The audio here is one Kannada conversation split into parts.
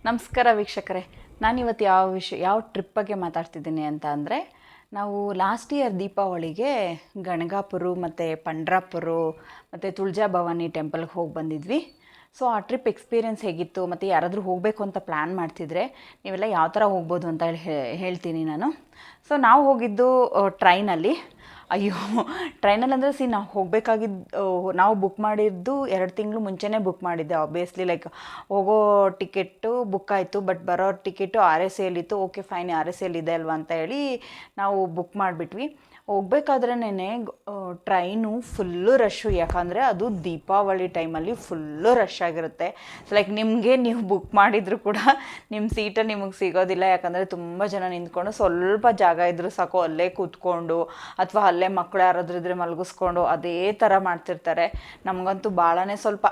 ನಮಸ್ಕಾರ ವೀಕ್ಷಕರೇ. ನಾನಿವತ್ತು ಯಾವ ಟ್ರಿಪ್ ಬಗ್ಗೆ ಮಾತಾಡ್ತಿದ್ದೀನಿ ಅಂತ ಅಂದರೆ, ನಾವು ಲಾಸ್ಟ್ ಇಯರ್ ದೀಪಾವಳಿಗೆ ಗಣಗಾಪುರ ಮತ್ತು ಪಂಡ್ರಾಪುರ ಮತ್ತು ತುಳಜಾ ಭವಾನಿ ಟೆಂಪಲ್ಗೆ ಹೋಗಿ ಬಂದಿದ್ವಿ. ಸೊ ಆ ಟ್ರಿಪ್ ಎಕ್ಸ್ಪೀರಿಯೆನ್ಸ್ ಹೇಗಿತ್ತು ಮತ್ತು ಯಾರಾದರೂ ಹೋಗಬೇಕು ಅಂತ ಪ್ಲ್ಯಾನ್ ಮಾಡ್ತಿದ್ರೆ ನೀವೆಲ್ಲ ಯಾವ ಥರ ಹೋಗ್ಬೋದು ಅಂತ ಹೇಳ್ತೀನಿ ನಾನು. ಸೊ ನಾವು ಹೋಗಿದ್ದು ಟ್ರೈನಲ್ಲಿ. ಅಯ್ಯೋ, ಟ್ರೈನಲ್ಲಿ ಅಂದರೆ ನಾವು ಹೋಗಬೇಕಾಗಿದ್ದು, ನಾವು ಬುಕ್ ಮಾಡಿದ್ದು 2 ತಿಂಗಳು ಮುಂಚೆನೇ ಬುಕ್ ಮಾಡಿದ್ದೆ. ಆಬ್ವಿಯಸ್ಲಿ ಲೈಕ್ ಹೋಗೋ ಟಿಕೆಟು ಬುಕ್ ಆಯಿತು, ಬಟ್ ಬರೋ ಟಿಕೆಟು ಆರ್ ಎಸ್ ಎಲ್ಲಿತ್ತು. Okay fine, R S L ಇದೆ ಅಲ್ವಾ ಅಂತ ಹೇಳಿ ನಾವು ಬುಕ್ ಮಾಡಿಬಿಟ್ವಿ. ಹೋಗ್ಬೇಕಾದ್ರೇನೆ ಟ್ರೈನು ಫುಲ್ಲು ರಶ್ಶು, ಯಾಕಂದರೆ ಅದು ದೀಪಾವಳಿ ಟೈಮಲ್ಲಿ ಫುಲ್ಲು ರಶ್ ಆಗಿರುತ್ತೆ. ಲೈಕ್ ನೀವು ಬುಕ್ ಮಾಡಿದರೂ ಕೂಡ ನಿಮ್ಮ ಸೀಟಲ್ಲಿ ನಿಮಗೆ ಸಿಗೋದಿಲ್ಲ, ಯಾಕಂದರೆ ತುಂಬ ಜನ ನಿಂತ್ಕೊಂಡು ಸ್ವಲ್ಪ ಜಾಗ ಇದ್ದರೂ ಸಾಕು ಅಲ್ಲೇ ಕೂತ್ಕೊಂಡು ಅಥವಾ ಅಲ್ಲೇ ಮಕ್ಕಳು ಯಾರಾದರೂ ಇದ್ದರೆ ಮಲಗಿಸ್ಕೊಂಡು ಅದೇ ಥರ ಮಾಡ್ತಿರ್ತಾರೆ. ನಮಗಂತೂ ಭಾಳನೇ ಸ್ವಲ್ಪ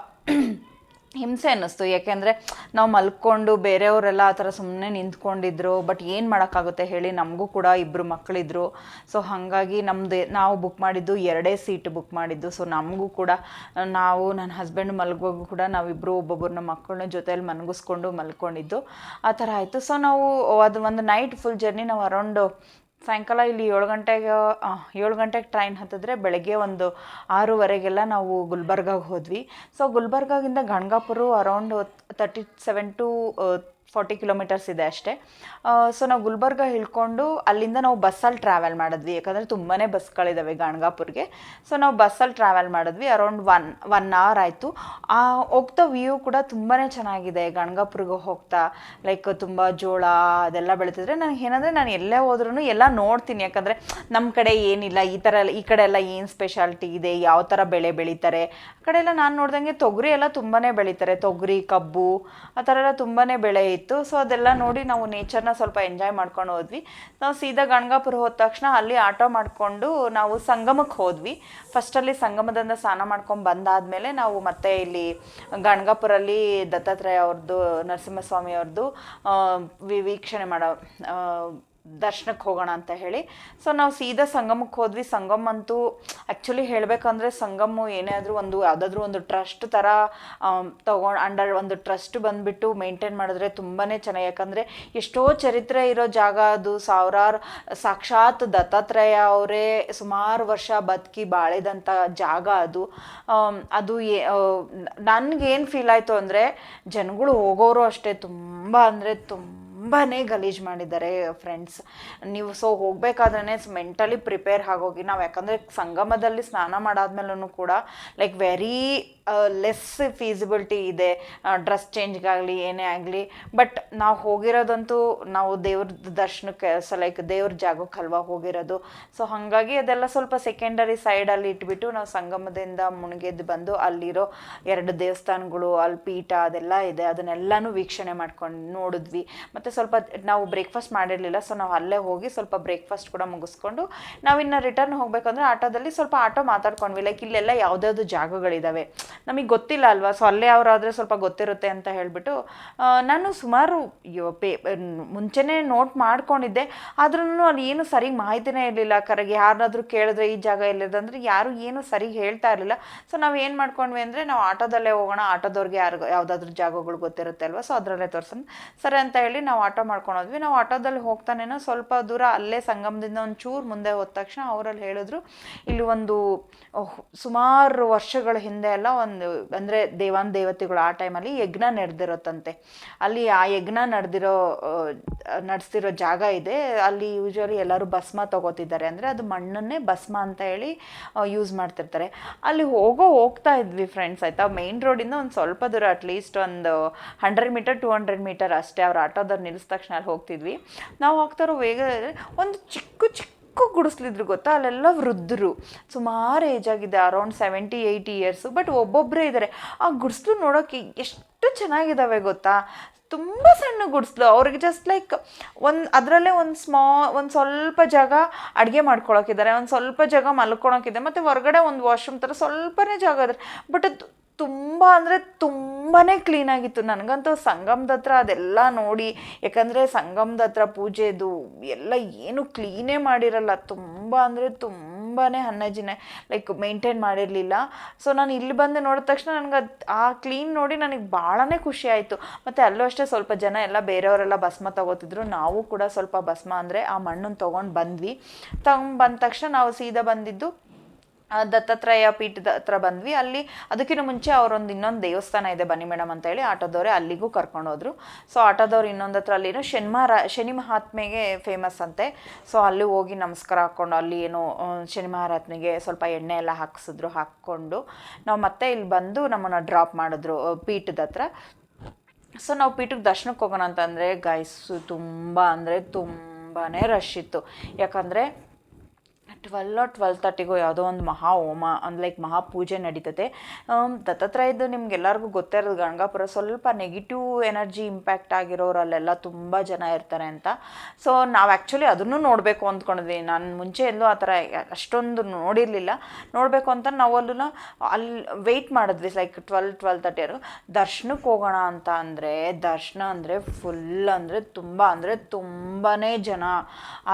ಹಿಂಸೆ ಅನ್ನಿಸ್ತು, ಯಾಕೆಂದರೆ ನಾವು ಮಲ್ಕೊಂಡು ಬೇರೆಯವರೆಲ್ಲ ಆ ಥರ ಸುಮ್ಮನೆ ನಿಂತ್ಕೊಂಡಿದ್ರು. ಬಟ್ ಏನು ಮಾಡೋಕ್ಕಾಗುತ್ತೆ ಹೇಳಿ, ನಮಗೂ ಕೂಡ 2 ಮಕ್ಕಳಿದ್ರು. ಸೊ ಹಾಗಾಗಿ ನಾವು ಬುಕ್ ಮಾಡಿದ್ದು 2 ಸೀಟ್ ಬುಕ್ ಮಾಡಿದ್ದು. ಸೊ ನಮಗೂ ಕೂಡ ನನ್ನ ಹಸ್ಬೆಂಡ್ ಮಲಗುವಾಗೂ ಕೂಡ ನಾವಿಬ್ಬರು ಒಬ್ಬೊಬ್ಬರನ್ನ ಮಕ್ಕಳನ್ನ ಜೊತೆಯಲ್ಲಿ ಮಲಗಿಸ್ಕೊಂಡು ಮಲ್ಕೊಂಡಿದ್ದು ಆ ಥರ ಆಯಿತು. ಸೊ ನಾವು ಅದು ಒಂದು ನೈಟ್ ಫುಲ್ ಜರ್ನಿ. ನಾವು ಅರೌಂಡು ಸಾಯಂಕಾಲ ಇಲ್ಲಿ 7 ಗಂಟೆಗೆ ಟ್ರೈನ್ ಹತ್ತಿದ್ರೆ ಬೆಳಗ್ಗೆ ಒಂದು 6:30ಗೆಲ್ಲ ನಾವು ಗುಲ್ಬರ್ಗಾಗೆ ಹೋದ್ವಿ. So ಗುಲ್ಬರ್ಗಾಗಿಂದ Ganagapur around 37 to 40 kilometres ಇದೆ ಅಷ್ಟೇ. ಸೊ ನಾವು ಗುಲ್ಬರ್ಗ ಇಳ್ಕೊಂಡು ಅಲ್ಲಿಂದ ನಾವು ಬಸ್ಸಲ್ಲಿ ಟ್ರಾವೆಲ್ ಮಾಡಿದ್ವಿ, ಯಾಕಂದರೆ ತುಂಬಾ ಬಸ್ಗಳಿದ್ದಾವೆ ಗಣಗಾಪುರ್ಗೆ. ಸೊ ನಾವು ಬಸ್ಸಲ್ಲಿ ಟ್ರಾವೆಲ್ ಮಾಡಿದ್ವಿ. ಅರೌಂಡ್ ಒನ್ ಅವರ್ ಆಯಿತು. ಹೋಗ್ತಾ ವ್ಯೂ ಕೂಡ ತುಂಬಾ ಚೆನ್ನಾಗಿದೆ ಗಣಗಾಪುರ್ಗೆ ಹೋಗ್ತಾ. ಲೈಕ್ ತುಂಬ ಜೋಳ ಅದೆಲ್ಲ ಬೆಳೀತಿದ್ರೆ ನನಗೇನಂದರೆ, ನಾನು ಎಲ್ಲೇ ಹೋದ್ರೂ ಎಲ್ಲ ನೋಡ್ತೀನಿ, ಯಾಕಂದರೆ ನಮ್ಮ ಕಡೆ ಏನಿಲ್ಲ ಈ ಕಡೆ ಎಲ್ಲ ಏನು ಸ್ಪೆಷಾಲಿಟಿ ಇದೆ, ಯಾವ ಥರ ಬೆಳೆ ಬೆಳೀತಾರೆ. ಆ ಕಡೆ ಎಲ್ಲ ನಾನು ನೋಡ್ದಂಗೆ ತೊಗರಿ ಎಲ್ಲ ತುಂಬಾ ಬೆಳೀತಾರೆ, ತೊಗರಿ, ಕಬ್ಬು ಆ ಥರ ಎಲ್ಲ ತುಂಬಾ ಬೆಳೆ ಇತ್ತು. ಸೊ ಅದೆಲ್ಲ ನೋಡಿ ನಾವು ನೇಚರ್ನ ಸ್ವಲ್ಪ ಎಂಜಾಯ್ ಮಾಡ್ಕೊಂಡು ಹೋದ್ವಿ. ನಾವು ಸೀದಾ ಗಣಗಾಪುರ ಹೋದ ತಕ್ಷಣ ಅಲ್ಲಿ ಆಟೋ ಮಾಡಿಕೊಂಡು ನಾವು ಸಂಗಮಕ್ಕೆ ಹೋದ್ವಿ. ಫಸ್ಟಲ್ಲಿ ಸಂಗಮದಿಂದ ಸ್ನಾನ ಮಾಡ್ಕೊಂಡು ಬಂದಾದಮೇಲೆ ನಾವು ಮತ್ತೆ ಇಲ್ಲಿ ಗಣಗಾಪುರಲ್ಲಿ ದತ್ತಾತ್ರೇಯ ಅವ್ರದ್ದು, ನರಸಿಂಹಸ್ವಾಮಿ ಅವ್ರದ್ದು ವೀಕ್ಷಣೆ ಮಾಡೋ ದರ್ಶನಕ್ಕೆ ಹೋಗೋಣ ಅಂತ ಹೇಳಿ. ಸೊ ನಾವು ಸೀದಾ ಸಂಗಮಕ್ಕೆ ಹೋದ್ವಿ. ಸಂಗಮ ಅಂತೂ ಆ್ಯಕ್ಚುಲಿ ಹೇಳಬೇಕಂದ್ರೆ ಸಂಗಮ ಏನೇ ಆದರೂ ಯಾವುದಾದ್ರೂ ಒಂದು ಟ್ರಸ್ಟ್ ಥರ ಅಂಡರ್ ಒಂದು ಟ್ರಸ್ಟ್ ಬಂದುಬಿಟ್ಟು ಮೇಂಟೈನ್ ಮಾಡಿದ್ರೆ ತುಂಬಾ ಚೆನ್ನಾಗಿ. ಯಾಕಂದರೆ ಎಷ್ಟೋ ಚರಿತ್ರೆ ಇರೋ ಜಾಗ ಅದು. ಸಾವಿರಾರು ಸಾಕ್ಷಾತ್ ದತ್ತಾತ್ರೇಯ ಅವರೇ ಸುಮಾರು ವರ್ಷ ಬದುಕಿ ಬಾಳಿದಂಥ ಜಾಗ ಅದು. ಅದು ನನಗೇನು ಫೀಲ್ ಆಯಿತು ಅಂದರೆ, ಜನಗಳು ಹೋಗೋರು ಅಷ್ಟೇ ತುಂಬ ಅಂದರೆ ತುಂಬಾ ಗಲೀಜು ಮಾಡಿದ್ದಾರೆ ಫ್ರೆಂಡ್ಸ್. ನೀವು ಸೊ ಹೋಗಬೇಕಾದ್ರೆ ಮೆಂಟಲಿ ಪ್ರಿಪೇರ್ ಆಗೋಗಿ. ನಾವು ಯಾಕಂದರೆ ಸಂಗಮದಲ್ಲಿ ಸ್ನಾನ ಮಾಡಾದ್ಮೇಲೂ ಕೂಡ ಲೈಕ್ ವೆರಿ ಲೆಸ್ ಫೀಸಿಬಿಲಿಟಿ ಇದೆ ಡ್ರೆಸ್ ಚೇಂಜ್ಗಾಗಲಿ ಏನೇ ಆಗಲಿ. ಬಟ್ ನಾವು ಹೋಗಿರೋದಂತೂ ನಾವು ದೇವ್ರ ದರ್ಶನಕ್ಕೆ, ಲೈಕ್ ದೇವ್ರ ಜಾಗಕ್ಕೆ ಅಲ್ವಾ ಹೋಗಿರೋದು. ಸೊ ಹಾಗಾಗಿ ಅದೆಲ್ಲ ಸ್ವಲ್ಪ ಸೆಕೆಂಡರಿ ಸೈಡಲ್ಲಿ ಇಟ್ಬಿಟ್ಟು ನಾವು ಸಂಗಮದಿಂದ ಮುಳುಗೆದ್ದು ಬಂದು ಅಲ್ಲಿರೋ 2 ದೇವಸ್ಥಾನಗಳು, ಅಲ್ಲಿ ಪೀಠ ಅದೆಲ್ಲ ಇದೆ, ಅದನ್ನೆಲ್ಲನೂ ವೀಕ್ಷಣೆ ಮಾಡ್ಕೊಂಡು ನೋಡಿದ್ವಿ. ಮತ್ತು ಸ್ವಲ್ಪ ನಾವು ಬ್ರೇಕ್ಫಾಸ್ಟ್ ಮಾಡಿರಲಿಲ್ಲ. ಸೊ ನಾವು ಅಲ್ಲೇ ಹೋಗಿ ಸ್ವಲ್ಪ ಬ್ರೇಕ್ಫಾಸ್ಟ್ ಕೂಡ ಮುಗಿಸ್ಕೊಂಡು ನಾವಿನ್ನು ರಿಟರ್ನ್ ಹೋಗ್ಬೇಕಂದ್ರೆ ಆಟೋದಲ್ಲಿ ಸ್ವಲ್ಪ ಮಾತಾಡ್ಕೊಂಡ್ವಿ. ಲೈಕ್ ಇಲ್ಲೆಲ್ಲ ಯಾವುದ್ಯಾವುದು ಜಾಗಗಳಿದ್ದಾವೆ ನಮಗೆ ಗೊತ್ತಿಲ್ಲ ಅಲ್ವಾ. ಸೊ ಅಲ್ಲೇ ಅವರಾದರೆ ಸ್ವಲ್ಪ ಗೊತ್ತಿರುತ್ತೆ ಅಂತ ಹೇಳಿಬಿಟ್ಟು ನಾನು ಸುಮಾರು ಮುಂಚೆನೇ ನೋಟ್ ಮಾಡ್ಕೊಂಡಿದ್ದೆ. ಆದ್ರೂ ಅಲ್ಲಿ ಏನು ಸರಿಗೆ ಮಾಹಿತಿನೇ ಇರಲಿಲ್ಲ. ಯಾರಾದರೂ ಕೇಳಿದ್ರೆ ಈ ಜಾಗ ಎಲ್ಲಿದೆ ಅಂದರೆ ಯಾರು ಏನು ಸರಿಗೆ ಹೇಳ್ತಾ ಇರಲಿಲ್ಲ. ಸೊ ನಾವು ಏನು ಮಾಡ್ಕೊಂಡ್ವಿ ಅಂದರೆ, ನಾವು ಆಟೋದಲ್ಲೇ ಹೋಗೋಣ, ಆಟೋದವ್ರಿಗೆ ಯಾವುದಾದ್ರೂ ಜಾಗಗಳು ಗೊತ್ತಿರುತ್ತೆ ಅಲ್ವಾ, ಸೊ ಅದರಲ್ಲೇ ತೋರಿಸೋಣ ಸರಿ ಅಂತ ಹೇಳಿ ನಾವು ಆಟೋ ಮಾಡ್ಕೊಂಡೋದ್ವಿ. ನಾವು ಆಟೋದಲ್ಲಿ ಹೋಗ್ತಾನೇನೋ ಸ್ವಲ್ಪ ದೂರ ಅಲ್ಲೇ ಸಂಗಮದಿಂದ ಒಂದು ಚೂರು ಮುಂದೆ ಹೋದ ತಕ್ಷಣ ಅವರಲ್ಲಿ ಹೇಳಿದ್ರು, ಇಲ್ಲಿ ಒಂದು ಸುಮಾರು ವರ್ಷಗಳ ಹಿಂದೆ ಎಲ್ಲ ಅಂದರೆ ದೇವತೆಗಳು ಆ ಟೈಮಲ್ಲಿ ಯಜ್ಞ ನಡೆದಿರುತ್ತಂತೆ. ಅಲ್ಲಿ ಆ ಯಜ್ಞ ನಡೆಸ್ತಿರೋ ಜಾಗ ಇದೆ. ಅಲ್ಲಿ ಯೂಶ್ವಲಿ ಎಲ್ಲರೂ ಭಸ್ಮ ತಗೋತಿದ್ದಾರೆ, ಅಂದರೆ ಅದು ಮಣ್ಣನ್ನೇ ಭಸ್ಮ ಅಂತ ಹೇಳಿ ಯೂಸ್ ಮಾಡ್ತಿರ್ತಾರೆ. ಅಲ್ಲಿ ಹೋಗ್ತಾ ಇದ್ವಿ ಫ್ರೆಂಡ್ಸ್, ಆಯಿತಾ. ಮೇನ್ ರೋಡಿಂದ ಒಂದು ಸ್ವಲ್ಪ ದೂರ, ಅಟ್ಲೀಸ್ಟ್ ಒಂದು 100 ಮೀಟರ್ 200 ಮೀಟರ್ ಅಷ್ಟೇ. ಅವ್ರು ಆಟೋದವ್ರು ನಿಲ್ಲಿಸಿದ ತಕ್ಷಣ ಅಲ್ಲಿ ಹೋಗ್ತಿದ್ವಿ. ನಾವು ಹೋಗ್ತಾರೋ ವೇಗ ಒಂದು ಚಿಕ್ಕ ಗುಡಿಸ್ಲಿದ್ರು ಗೊತ್ತಾ, ಅಲ್ಲೆಲ್ಲ ವೃದ್ಧರು, ಸುಮಾರು ಏಜ್ ಆಗಿದೆ, ಅರೌಂಡ್ 70-80 ಇಯರ್ಸು. ಬಟ್ ಒಬ್ಬೊಬ್ಬರೇ ಇದ್ದಾರೆ. ಆ ಗುಡಿಸ್ಲು ನೋಡೋಕ್ಕೆ ಎಷ್ಟು ಚೆನ್ನಾಗಿದ್ದಾವೆ ಗೊತ್ತಾ. ತುಂಬ ಸಣ್ಣ ಗುಡಿಸ್ಲು. ಅವ್ರಿಗೆ ಜಸ್ಟ್ ಲೈಕ್ ಅದರಲ್ಲೇ ಒಂದು ಸ್ವಲ್ಪ ಜಾಗ ಅಡುಗೆ ಮಾಡ್ಕೊಳಕ್ಕಿದ್ದಾರೆ, ಒಂದು ಸ್ವಲ್ಪ ಜಾಗ ಮಲ್ಕೊಳಕ್ಕಿದೆ, ಮತ್ತು ಹೊರಗಡೆ ಒಂದು ವಾಶ್ರೂಮ್ ಥರ ಸ್ವಲ್ಪನೇ ಜಾಗ ಇದೆ. ಬಟ್ ಅದು ತುಂಬ ಅಂದರೆ ತುಂಬಾ ಕ್ಲೀನಾಗಿತ್ತು. ನನಗಂತೂ ಸಂಗಮದ ಹತ್ರ ಅದೆಲ್ಲ ನೋಡಿ, ಯಾಕಂದರೆ ಸಂಗಮದ ಹತ್ರ ಪೂಜೆದು ಎಲ್ಲ ಏನು ಕ್ಲೀನೇ ಮಾಡಿರಲ್ಲ. ತುಂಬ ಅಂದರೆ ತುಂಬ ತುಂಬಾ ಹನ್ನಜಿನೆ ಲೈಕ್ ಮೇಂಟೈನ್ ಮಾಡಿರಲಿಲ್ಲ. ಸೊ ನಾನು ಇಲ್ಲಿ ಬಂದು ನೋಡಿದ ತಕ್ಷಣ ನನಗೆ ಆ ಕ್ಲೀನ್ ನೋಡಿ ನನಗೆ ಭಾಳನೇ ಖುಷಿ ಆಯಿತು. ಮತ್ತು ಅಲ್ಲೂ ಅಷ್ಟೇ ಸ್ವಲ್ಪ ಜನ ಎಲ್ಲ ಬೇರೆಯವರೆಲ್ಲ ಭಸ್ಮ ತೊಗೋತಿದ್ರು, ನಾವು ಕೂಡ ಸ್ವಲ್ಪ ಭಸ್ಮ ಅಂದರೆ ಆ ಮಣ್ಣನ್ನು ತೊಗೊಂಡು ಬಂದ್ವಿ. ಬಂದ ತಕ್ಷಣ ನಾವು ಸೀದಾ ಬಂದಿದ್ದು ದತ್ತಾತ್ರೇಯ ಪೀಠದ ಹತ್ರ ಬಂದ್ವಿ. ಅಲ್ಲಿ ಅದಕ್ಕಿಂತ ಮುಂಚೆ ಅವರೊಂದು ಇನ್ನೊಂದು ದೇವಸ್ಥಾನ ಇದೆ ಬನ್ನಿ ಮೇಡಮ್ ಅಂತ ಹೇಳಿ ಆಟೋದವರೇ ಅಲ್ಲಿಗೂ ಕರ್ಕೊಂಡೋದ್ರು. ಸೊ ಆಟೋದವ್ರು ಇನ್ನೊಂದು ಹತ್ರ ಅಲ್ಲಿನೂ ಶನಿ ಮಹಾತ್ಮೆಗೆ ಫೇಮಸ್ ಅಂತೆ. ಸೊ ಅಲ್ಲಿ ಹೋಗಿ ನಮಸ್ಕಾರ ಹಾಕ್ಕೊಂಡು ಅಲ್ಲಿ ಏನೋ ಶನಿ ಮಹಾತ್ಮೆಗೆ ಸ್ವಲ್ಪ ಎಣ್ಣೆ ಎಲ್ಲ ಹಾಕ್ಕೊಂಡು ನಾವು ಮತ್ತೆ ಇಲ್ಲಿ ಬಂದು ನಮ್ಮನ್ನು ಡ್ರಾಪ್ ಮಾಡಿದ್ರು ಪೀಠದ ಹತ್ರ. ಸೊ ನಾವು ಪೀಠಕ್ಕೆ ದರ್ಶನಕ್ಕೆ ಹೋಗೋಣ ಅಂತಂದರೆ ಗೈಸು ತುಂಬ ಅಂದರೆ ತುಂಬಾ ರಶ್ ಇತ್ತು. ಯಾಕಂದರೆ 12:30 ಯಾವುದೋ ಒಂದು ಮಹಾ ಹೋಮ ಲೈಕ್ ಮಹಾಪೂಜೆ ನಡೀತದೆ. ದತ್ತಾತ್ರೇಯದ್ದು ನಿಮ್ಗೆಲ್ಲರಿಗೂ ಗೊತ್ತೇ ಇರೋದು ಗಣಗಾಪುರ ಸ್ವಲ್ಪ ನೆಗೆಟಿವ್ ಎನರ್ಜಿ ಇಂಪ್ಯಾಕ್ಟ್ ಆಗಿರೋರು ಅಲ್ಲೆಲ್ಲ ತುಂಬ ಜನ ಇರ್ತಾರೆ ಅಂತ. ಸೊ ನಾವು ಆ್ಯಕ್ಚುಲಿ ಅದನ್ನು ನೋಡಬೇಕು ಅಂದ್ಕೊಂಡಿದ್ವಿ. ನಾನು ಮುಂಚೆ ಎಲ್ಲೂ ಆ ಥರ ಅಷ್ಟೊಂದು ನೋಡಿರಲಿಲ್ಲ. ನೋಡಬೇಕು ಅಂತ ನಾವು ಅಲ್ಲಿ ವೆಯ್ಟ್ ಮಾಡಿದ್ವಿ ಲೈಕ್ 12:30 ದರ್ಶನಕ್ಕೆ ಹೋಗೋಣ ಅಂತ. ದರ್ಶನ ಅಂದರೆ ಫುಲ್ ಅಂದರೆ ತುಂಬಾ ಜನ.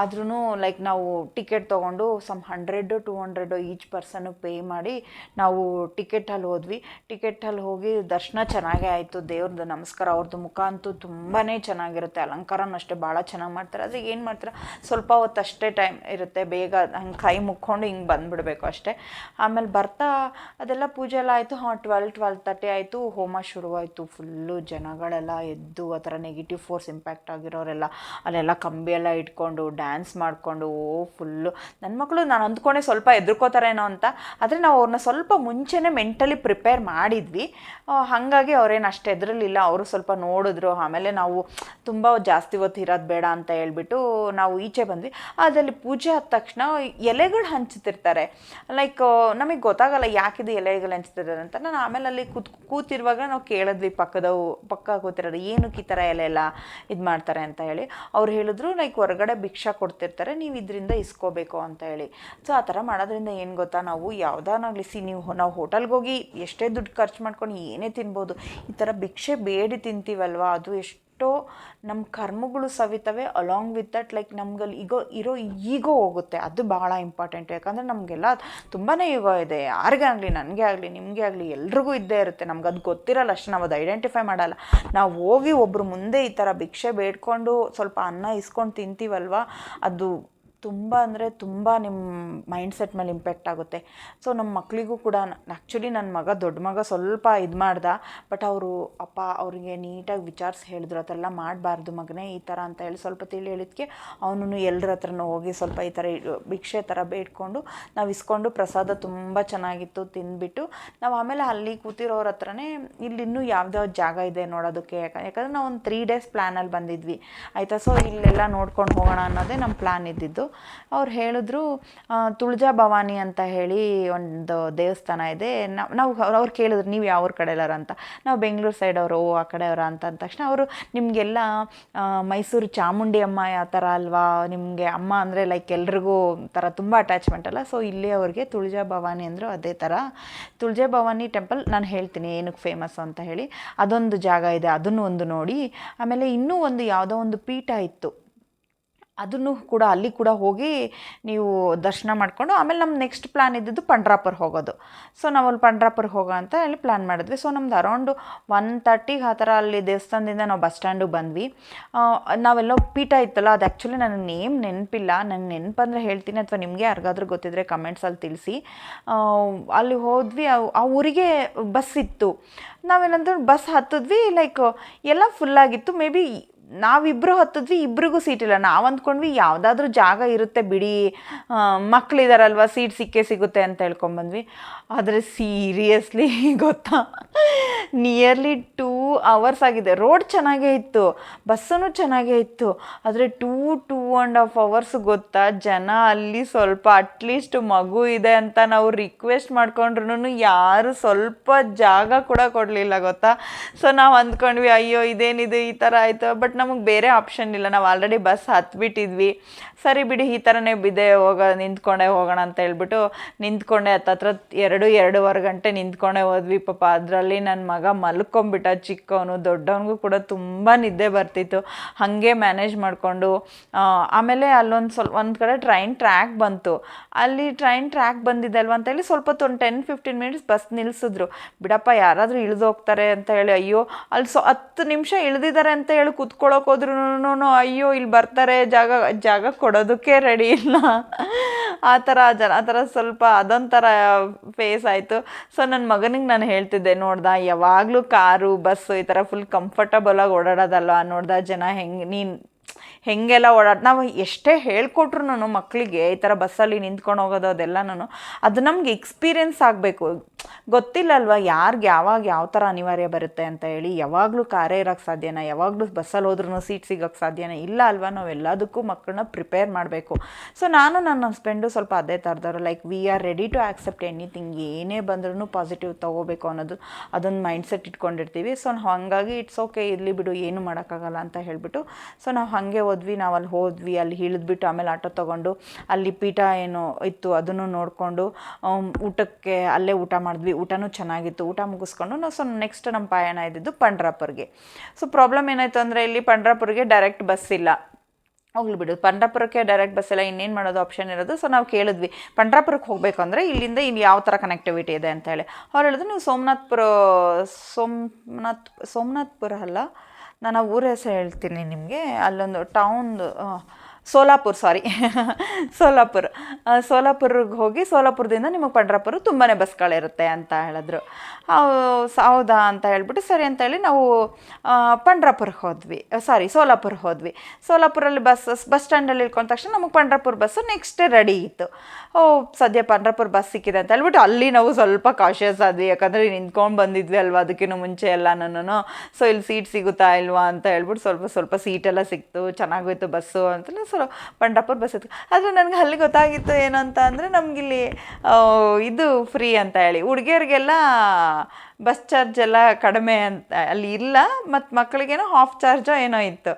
ಆದ್ರೂ ಲೈಕ್ ನಾವು ಟಿಕೆಟ್ ತೊಗೊಂಡು ಸಮ್ 100-200 ಈಚ್ ಪರ್ಸನ್ಗೆ ಪೇ ಮಾಡಿ ನಾವು ಟಿಕೆಟಲ್ಲಿ ಹೋದ್ವಿ. ಟಿಕೆಟಲ್ಲಿ ಹೋಗಿ ದರ್ಶನ ಚೆನ್ನಾಗೇ ಆಯಿತು. ದೇವ್ರದ್ದು ನಮಸ್ಕಾರ, ಅವ್ರದ್ದು ಮುಖ ಅಂತೂ ತುಂಬಾ ಚೆನ್ನಾಗಿರುತ್ತೆ. ಅಲಂಕಾರನೂ ಅಷ್ಟೇ ಭಾಳ ಚೆನ್ನಾಗಿ ಮಾಡ್ತಾರೆ. ಆದರೆ ಏನು ಮಾಡ್ತಾರೆ, ಸ್ವಲ್ಪ ಹೊತ್ತು ಅಷ್ಟೇ ಟೈಮ್ ಇರುತ್ತೆ, ಬೇಗ ಹಂಗೆ ಕೈ ಮುಕ್ಕೊಂಡು ಹಿಂಗೆ ಬಂದುಬಿಡ್ಬೇಕು ಅಷ್ಟೇ. ಆಮೇಲೆ ಬರ್ತಾ ಅದೆಲ್ಲ ಪೂಜೆ ಎಲ್ಲ ಆಯಿತು. 12:30 ಆಯಿತು, ಹೋಮ ಶುರುವಾಯಿತು. ಫುಲ್ಲು ಜನಗಳೆಲ್ಲ ಎದ್ದು ಆ ಥರ ನೆಗೆಟಿವ್ ಫೋರ್ಸ್ ಇಂಪ್ಯಾಕ್ಟ್ ಆಗಿರೋರೆಲ್ಲ ಅಲ್ಲೆಲ್ಲ ಕಂಬಿ ಎಲ್ಲ ಇಟ್ಕೊಂಡು ಡ್ಯಾನ್ಸ್ ಮಾಡಿಕೊಂಡು ಫುಲ್ಲು ನನ್ನ ಮಕ್ಕಳು ನಾನು ಅಂದ್ಕೊಂಡೆ ಸ್ವಲ್ಪ ಹೆದರ್ಕೋತಾರೇನೋ ಅಂತ. ಆದರೆ ನಾವು ಅವ್ರನ್ನ ಸ್ವಲ್ಪ ಮುಂಚೆನೇ ಮೆಂಟಲಿ ಪ್ರಿಪೇರ್ ಮಾಡಿದ್ವಿ. ಹಾಗಾಗಿ ಅವ್ರೇನು ಅಷ್ಟು ಹೆದರಲಿಲ್ಲ. ಅವರು ಸ್ವಲ್ಪ ನೋಡಿದ್ರು. ಆಮೇಲೆ ನಾವು ತುಂಬ ಜಾಸ್ತಿ ಹೊತ್ತು ಇರೋದು ಬೇಡ ಅಂತ ಹೇಳ್ಬಿಟ್ಟು ನಾವು ಈಚೆ ಬಂದ್ವಿ. ಅದರಲ್ಲಿ ಪೂಜೆ ಆದ ತಕ್ಷಣ ಎಲೆಗಳು ಹಂಚ್ತಿರ್ತಾರೆ. ಲೈಕ್ ನಮಗೆ ಗೊತ್ತಾಗಲ್ಲ ಯಾಕಿದು ಎಲೆಗಳು ಹಂಚ್ತಿದ್ದಾರೆ ಅಂತ. ನಾನು ಆಮೇಲೆ ಅಲ್ಲಿ ಕೂತಿರುವಾಗ ನಾವು ಕೇಳಿದ್ವಿ ಪಕ್ಕ ಕೂತಿರೋದು ಏನಕ್ಕೆ ಈ ಥರ ಎಲೆ ಎಲ್ಲ ಇದು ಮಾಡ್ತಾರೆ ಅಂತ ಹೇಳಿ. ಅವ್ರು ಹೇಳಿದ್ರು ಲೈಕ್ ಹೊರಗಡೆ ಭಿಕ್ಷಾ ಕೊಡ್ತಿರ್ತಾರೆ, ನೀವು ಇದರಿಂದ ಇಸ್ಕೋಬೇಕು ಅಂತ ಹೇಳಿ. ಸೊ ಆ ಥರ ಮಾಡೋದ್ರಿಂದ ಏನು ಗೊತ್ತಾ, ನಾವು ಯಾವುದಾನಾಗಲಿ ನಾವು ಹೋಟೆಲ್ಗೆ ಹೋಗಿ ಎಷ್ಟೇ ದುಡ್ಡು ಖರ್ಚು ಮಾಡ್ಕೊಂಡು ಏನೇ ತಿನ್ಬೋದು. ಈ ಥರ ಭಿಕ್ಷೆ ಬೇಡಿ ತಿಂತೀವಲ್ವ, ಅದು ಎಷ್ಟೋ ನಮ್ಮ ಕರ್ಮಗಳು ಸವಿತವೆ. ಅಲಾಂಗ್ ವಿತ್ ದಟ್ ಲೈಕ್ ನಮ್ಗಲ್ಲಿ ಈಗೋ ಹೋಗುತ್ತೆ. ಅದು ಭಾಳ ಇಂಪಾರ್ಟೆಂಟ್. ಯಾಕಂದರೆ ನಮಗೆಲ್ಲ ತುಂಬಾ ಈಗೋ ಇದೆ. ಯಾರಿಗೇ ಆಗಲಿ, ನನಗೆ ಆಗಲಿ, ನಿಮಗೆ ಆಗಲಿ, ಎಲ್ರಿಗೂ ಇದ್ದೇ ಇರುತ್ತೆ. ನಮ್ಗೆ ಅದು ಗೊತ್ತಿರಲ್ಲ ಅಷ್ಟು, ನಾವು ಅದು ಐಡೆಂಟಿಫೈ ಮಾಡಲ್ಲ. ನಾವು ಹೋಗಿ ಒಬ್ಬರು ಮುಂದೆ ಈ ಥರ ಭಿಕ್ಷೆ ಬೇಡ್ಕೊಂಡು ಸ್ವಲ್ಪ ಅನ್ನ ಇಸ್ಕೊಂಡು ತಿಂತೀವಲ್ವ, ಅದು ತುಂಬ ನಿಮ್ಮ ಮೈಂಡ್ಸೆಟ್ ಮೇಲೆ ಇಂಪ್ಯಾಕ್ಟ್ ಆಗುತ್ತೆ. ಸೊ ನಮ್ಮ ಮಕ್ಕಳಿಗೂ ಕೂಡ ಆ್ಯಕ್ಚುಲಿ ನನ್ನ ದೊಡ್ಡ ಮಗ ಸ್ವಲ್ಪ ಇದು ಮಾಡ್ದ. ಬಟ್ ಅವರಿಗೆ ನೀಟಾಗಿ ವಿಚಾರಿಸಿ ಹೇಳಿದ್ರು, ಅದೆಲ್ಲ ಮಾಡಬಾರ್ದು ಮಗನೇ ಈ ಥರ ಅಂತ ಹೇಳಿ ಸ್ವಲ್ಪ ತಿಳಿ ಹೇಳಿದ್ಕೆ ಅವನು ಎಲ್ಲರ ಹತ್ರನೂ ಹೋಗಿ ಸ್ವಲ್ಪ ಈ ಥರ ಭಿಕ್ಷೆ ಥರ ಬೇಡ್ಕೊಂಡು ನಾವು ಇಸ್ಕೊಂಡು ಪ್ರಸಾದ ತುಂಬ ಚೆನ್ನಾಗಿತ್ತು ತಿಂದ್ಬಿಟ್ಟು ನಾವು ಆಮೇಲೆ ಅಲ್ಲಿ ಕೂತಿರೋರ ಹತ್ರನೇ ಇಲ್ಲಿನ್ನೂ ಯಾವ್ದಾವ್ದು ಜಾಗ ಇದೆ ನೋಡೋದಕ್ಕೆ. ಯಾಕಂದರೆ ನಾವು ಒಂದು 3 days ಪ್ಲ್ಯಾನಲ್ಲಿ ಬಂದಿದ್ವಿ ಆಯಿತಾ. ಸೊ ಇಲ್ಲೆಲ್ಲ ನೋಡ್ಕೊಂಡು ಹೋಗೋಣ ಅನ್ನೋದೇ ನಮ್ಮ ಪ್ಲ್ಯಾನ್ ಇದ್ದಿದ್ದು. ಅವ್ರು ಹೇಳಿದ್ರು ತುಳಜಾ ಭವಾನಿ ಅಂತ ಹೇಳಿ ಒಂದು ದೇವಸ್ಥಾನ ಇದೆ. ನಾವು ಅವ್ರು ಕೇಳಿದ್ರು ನೀವು ಯಾವ ಕಡೆ ಎಲ್ಲಾರ ಅಂತ. ನಾವು ಬೆಂಗಳೂರು ಸೈಡ್ ಅವರು, ಆ ಕಡೆಯವರ ಅಂತ ಅಂದ ತಕ್ಷಣ ಅವರು ನಿಮಗೆಲ್ಲ ಮೈಸೂರು ಚಾಮುಂಡಿ ಅಮ್ಮ ಯಾವ ಥರ ಅಲ್ವಾ, ನಿಮಗೆ ಅಮ್ಮ ಅಂದರೆ ಲೈಕ್ ಎಲ್ರಿಗೂ ಥರ ತುಂಬ ಅಟ್ಯಾಚ್ಮೆಂಟ್ ಅಲ್ಲ. ಸೊ ಇಲ್ಲಿ ಅವ್ರಿಗೆ ತುಳಜಾ ಭವಾನಿ ಅಂದರು ಅದೇ ಥರ. ತುಳಜಾ ಭವಾನಿ ಟೆಂಪಲ್ ನಾನು ಹೇಳ್ತೀನಿ ಏನಕ್ಕೆ ಫೇಮಸ್ ಅಂತ ಹೇಳಿ. ಅದೊಂದು ಜಾಗ ಇದೆ, ಅದನ್ನು ಒಂದು ನೋಡಿ. ಆಮೇಲೆ ಇನ್ನೂ ಒಂದು ಯಾವುದೋ ಒಂದು ಪೀಠ ಇತ್ತು, ಅದನ್ನು ಕೂಡ ಅಲ್ಲಿ ಕೂಡ ಹೋಗಿ ನೀವು ದರ್ಶನ ಮಾಡಿಕೊಂಡು ಆಮೇಲೆ ನಮ್ಮ ನೆಕ್ಸ್ಟ್ ಪ್ಲ್ಯಾನ್ ಇದ್ದಿದ್ದು ಪಂಡ್ರಾಪುರ ಹೋಗೋದು. ಸೊ ನಾವು ಅಲ್ಲಿ ಪಂಡ್ರಾಪುರ ಹೋಗೋ ಅಂತ ಹೇಳಿ ಪ್ಲ್ಯಾನ್ ಮಾಡಿದ್ವಿ. ಸೊ ನಮ್ದು ಅರೌಂಡು 1:30 ಆ ಥರ ಅಲ್ಲಿ ದೇವಸ್ಥಾನದಿಂದ ನಾವು ಬಸ್ ಸ್ಟ್ಯಾಂಡಿಗೆ ಬಂದ್ವಿ. ನಾವೆಲ್ಲೋ ಪೀಠ ಇತ್ತಲ್ಲ, ಅದು ಆ್ಯಕ್ಚುಲಿ ನನಗೆ ನೇಮ್ ನೆನಪಿಲ್ಲ. ನಂಗೆ ನೆನಪಂದರೆ ಹೇಳ್ತೀನಿ, ಅಥವಾ ನಿಮಗೆ ಯಾರಿಗಾದ್ರೂ ಗೊತ್ತಿದ್ದರೆ ಕಮೆಂಟ್ಸಲ್ಲಿ ತಿಳಿಸಿ. ಅಲ್ಲಿ ಹೋದ್ವಿ, ಆ ಊರಿಗೆ ಬಸ್ ಇತ್ತು. ನಾವೇನಂದ್ರೆ ಬಸ್ ಹತ್ತಿದ್ವಿ, ಲೈಕ್ ಎಲ್ಲ ಫುಲ್ಲಾಗಿತ್ತು. ಮೇ ಬಿ ನಾವಿಬ್ಬರು ಹತ್ತಿದ್ವಿ, ಇಬ್ರಿಗೂ ಸೀಟಿಲ್ಲ. ನಾವು ಅಂದ್ಕೊಂಡ್ವಿ ಯಾವುದಾದ್ರೂ ಜಾಗ ಇರುತ್ತೆ ಬಿಡಿ, ಮಕ್ಕಳಿದಾರಲ್ವ ಸೀಟ್ ಸಿಗುತ್ತೆ ಅಂತ ಹೇಳ್ಕೊಂಬಂದ್ವಿ. ಆದರೆ ಸೀರಿಯಸ್ಲಿ ಗೊತ್ತಾ, ನಿಯರ್ಲಿ 2 hours ಆಗಿದೆ. ರೋಡ್ ಚೆನ್ನಾಗೇ ಇತ್ತು, ಬಸ್ಸೂ ಚೆನ್ನಾಗೇ ಇತ್ತು. ಆದರೆ 2.5 hours ಗೊತ್ತಾ, ಜನ ಅಲ್ಲಿ ಸ್ವಲ್ಪ ಅಟ್ಲೀಸ್ಟ್ ಮಗು ಇದೆ ಅಂತ ನಾವು ರಿಕ್ವೆಸ್ಟ್ ಮಾಡ್ಕೊಂಡ್ರು ಯಾರು ಸ್ವಲ್ಪ ಜಾಗ ಕೂಡ ಕೊಡಲಿಲ್ಲ ಗೊತ್ತಾ. ಸೊ ನಾವು ಅಂದ್ಕೊಂಡ್ವಿ ಅಯ್ಯೋ ಇದೇನಿದೆ ಈ ಥರ ಆಯಿತು. ಬಟ್ ನಮಗೆ ಬೇರೆ ಆಪ್ಷನ್ ಇಲ್ಲ, ನಾವು ಆಲ್ರೆಡಿ ಬಸ್ ಹತ್ಬಿಟ್ಟಿದ್ವಿ. ಸರಿ ಬಿಡಿ ಈ ಥರನೇ ಬಿದ್ದೆ ನಿಂತ್ಕೊಂಡೇ ಹೋಗೋಣ ಅಂತ ಹೇಳ್ಬಿಟ್ಟು ನಿಂತ್ಕೊಂಡೆ. ಹತ್ತತ್ರ 2-2.5 ಗಂಟೆ ನಿಂತ್ಕೊಂಡೇ ಹೋದ್ವಿ. ಪಾಪ ಅದರಲ್ಲಿ ನನ್ನ ಮಗ ಮಲ್ಕೊಂಬಿಟ್ಟ ಚಿಕ್ಕವನು. ದೊಡ್ಡವನಿಗೂ ಕೂಡ ತುಂಬ ನಿದ್ದೆ ಬರ್ತಿತ್ತು. ಹಾಗೆ ಮ್ಯಾನೇಜ್ ಮಾಡಿಕೊಂಡು ಆಮೇಲೆ ಒಂದು ಕಡೆ ಟ್ರೈನ್ ಟ್ರ್ಯಾಕ್ ಬಂತು. ಅಲ್ಲಿ ಟ್ರೈನ್ ಟ್ರ್ಯಾಕ್ ಬಂದಿದೆ ಅಲ್ವ ಅಂತೇಳಿ ಸ್ವಲ್ಪ ಹೊತ್ತು ಒಂದು 10-15 ಮಿನಿಟ್ಸ್ ಬಸ್ ನಿಲ್ಲಿಸಿದ್ರು. ಬಿಡಪ್ಪ ಯಾರಾದರೂ ಇಳಿದು ಹೋಗ್ತಾರೆ ಅಂತ ಹೇಳಿ, ಅಯ್ಯೋ ಅಲ್ಲಿ 10 ನಿಮಿಷ ಇಳಿದಿದ್ದಾರೆ ಅಂತ ಹೇಳಿ ಕೂತ್ಕೊಳ್ಳೋಕೆ ಹೋದ್ರೂ ಅಯ್ಯೋ ಇಲ್ಲಿ ಬರ್ತಾರೆ, ಜಾಗ ಕೊಡೋದಕ್ಕೆ ರೆಡಿ ಇಲ್ಲ. ಆ ಥರ ಸ್ವಲ್ಪ ಅದೊಂಥರ ಫೇಸ್ ಆಯಿತು. ಸೊ ನನ್ನ ಮಗನಿಗೆ ನಾನು ಹೇಳ್ತಿದ್ದೆ, ನೋಡ್ದ ಯಾವಾಗಲೂ ಕಾರು ಬಸ್ಸು ಈ ಥರ ಫುಲ್ ಕಂಫರ್ಟಬಲಾಗಿ ಓಡಾಡೋದಲ್ವ, ನೋಡ್ದ ಜನ ಹೆಂಗೆಲ್ಲ ನಾವು ಎಷ್ಟೇ ಹೇಳ್ಕೊಟ್ರು ಮಕ್ಕಳಿಗೆ ಈ ಥರ ಬಸ್ಸಲ್ಲಿ ನಿಂತ್ಕೊಂಡು ಹೋಗೋದು ಅದೆಲ್ಲನೂ ಅದು ನಮ್ಗೆ ಎಕ್ಸ್ಪೀರಿಯೆನ್ಸ್ ಆಗಬೇಕು. ಗೊತ್ತಿಲ್ಲಲ್ವ ಯಾರಿಗೆ ಯಾವಾಗ ಯಾವ ಥರ ಅನಿವಾರ್ಯ ಬರುತ್ತೆ ಅಂತ ಹೇಳಿ. ಯಾವಾಗಲೂ ಕಾರೇ ಇರೋಕ್ಕೆ ಸಾಧ್ಯನಾ? ಯಾವಾಗಲೂ ಬಸ್ಸಲ್ಲಿ ಹೋದ್ರೂ ಸೀಟ್ ಸಿಗೋಕ್ಕೆ ಸಾಧ್ಯನಾ? ಇಲ್ಲ ಅಲ್ವಾ? ನಾವು ಎಲ್ಲದಕ್ಕೂ ಮಕ್ಕಳನ್ನ ಪ್ರಿಪೇರ್ ಮಾಡಬೇಕು. ಸೊ ನಾನು ನನ್ನ ಹಸ್ಬೆಂಡು ಸ್ವಲ್ಪ ಅದೇ ಥರದವರು, like we are ready to accept anything. ಏನೇ ಬಂದ್ರೂ ಪಾಸಿಟಿವ್ ತೊಗೋಬೇಕು ಅನ್ನೋದು ಅದೊಂದು ಮೈಂಡ್ಸೆಟ್ ಇಟ್ಕೊಂಡಿರ್ತೀವಿ. ಸೊ ಹಾಗಾಗಿ ಇಟ್ಸ್ ಓಕೆ, ಇರಲಿ ಬಿಡು, ಏನು ಮಾಡೋಕ್ಕಾಗಲ್ಲ ಅಂತ ಹೇಳಿಬಿಟ್ಟು ಸೊ ನಾವು ಹಾಗೆ ನಾವು ಅಲ್ಲಿ ಹೋದ್ವಿ. ಅಲ್ಲಿ ಇಳಿದ್ಬಿಟ್ಟು ಆಮೇಲೆ ಆಟೋ ತೊಗೊಂಡು ಅಲ್ಲಿ ಪೀಠ ಏನೋ ಇತ್ತು ಅದನ್ನು ನೋಡಿಕೊಂಡು ಊಟಕ್ಕೆ ಅಲ್ಲೇ ಊಟ ಮಾಡಿದ್ವಿ. ಊಟನೂ ಚೆನ್ನಾಗಿತ್ತು. ಊಟ ಮುಗಿಸ್ಕೊಂಡು ನಾವು ನೆಕ್ಸ್ಟ್ ನಮ್ಮ ಪಯಣ ಇದ್ದಿದ್ದು ಪಂಡ್ರಾಪುರ್ಗೆ. ಸೊ ಪ್ರಾಬ್ಲಮ್ ಏನಾಯಿತು ಅಂದರೆ ಇಲ್ಲಿ ಪಂಡ್ರಾಪುರ್ಗೆ ಡೈರೆಕ್ಟ್ ಬಸ್ ಇಲ್ಲ. ಹೋಗ್ಲಿ ಬಿಡು, ಪಂಡ್ರಾಪುರಕ್ಕೆ ಡೈರೆಕ್ಟ್ ಬಸ್ ಎಲ್ಲ ಇನ್ನೇನು ಮಾಡೋದು ಆಪ್ಷನ್ ಇರೋದು. ಸೊ ನಾವು ಕೇಳಿದ್ವಿ ಪಂಡ್ರಾಪುರಕ್ಕೆ ಹೋಗಬೇಕು ಅಂದರೆ ಇಲ್ಲಿಂದ ಇಲ್ಲಿ ಯಾವ ಥರ ಕನೆಕ್ಟಿವಿಟಿ ಇದೆ ಅಂತ ಹೇಳಿ. ಅವ್ರು ಹೇಳಿದ್ರು ನೀವು ಸೋಮನಾಥ್ಪುರ ಅಲ್ಲ, ನಾನು ಆ ಊರ ಹೆಸರು ಹೇಳ್ತೀನಿ ನಿಮಗೆ. ಅಲ್ಲೊಂದು ಸೋಲಾಪುರ್ಗೆ ಹೋಗಿ ಸೋಲಾಪುರದಿಂದ ನಿಮಗೆ ಪಂಡ್ರಾಪುರ ತುಂಬಾ ಬಸ್ಗಳಿರುತ್ತೆ ಅಂತ ಹೇಳಿದ್ರು. ಹೌದಾ ಅಂತ ಹೇಳ್ಬಿಟ್ಟು ಸರಿ ಅಂತೇಳಿ ನಾವು ಸೋಲಾಪುರ್ಗೆ ಹೋದ್ವಿ. ಸೋಲಾಪುರಲ್ಲಿ ಬಸ್ ಸ್ಟ್ಯಾಂಡಲ್ಲಿ ಇಳ್ಕೊಂಡ ತಕ್ಷಣ ನಮಗೆ Pandharpur bus next day ready ಇತ್ತು. ಸದ್ಯ ಪಂಡ್ರಾಪುರ ಬಸ್ ಸಿಕ್ಕಿದೆ ಅಂತ ಹೇಳ್ಬಿಟ್ಟು ಅಲ್ಲಿ ನಾವು ಸ್ವಲ್ಪ ಕಾಶಿಯಸ್ ಆದ್ವಿ. ಯಾಕಂದರೆ ನಿಂತ್ಕೊಂಡು ಬಂದಿದ್ವಿ ಅಲ್ವಾ, ಅದಕ್ಕಿಂತ ಮುಂಚೆ ಎಲ್ಲನೂ. ಸೊ ಇಲ್ಲಿ ಸೀಟ್ ಸಿಗುತ್ತಾ ಇಲ್ವಾ ಅಂತ ಹೇಳ್ಬಿಟ್ಟು ಸ್ವಲ್ಪ ಸೀಟೆಲ್ಲ ಸಿಕ್ತು, ಚೆನ್ನಾಗೋಯ್ತು ಬಸ್ಸು ಅಂತಲೇ. ಸೊ ಪಂಡ್ರಾಪುರ ಬಸ್ ಇತ್ತು. ಆದರೆ ನನಗೆ ಅಲ್ಲಿ ಗೊತ್ತಾಗಿತ್ತು ಏನು ಅಂತ ಅಂದರೆ ನಮಗಿಲ್ಲಿ ಇದು ಫ್ರೀ ಅಂತ ಹೇಳಿ. ಹುಡುಗಿಯರಿಗೆಲ್ಲ ಬಸ್ ಚಾರ್ಜ್ ಎಲ್ಲ ಕಡಿಮೆ ಅಂತ ಅಲ್ಲಿ ಇಲ್ಲ, ಮತ್ತು ಮಕ್ಕಳಿಗೇನೋ ಹಾಫ್ ಚಾರ್ಜೋ ಏನೋ ಇತ್ತು.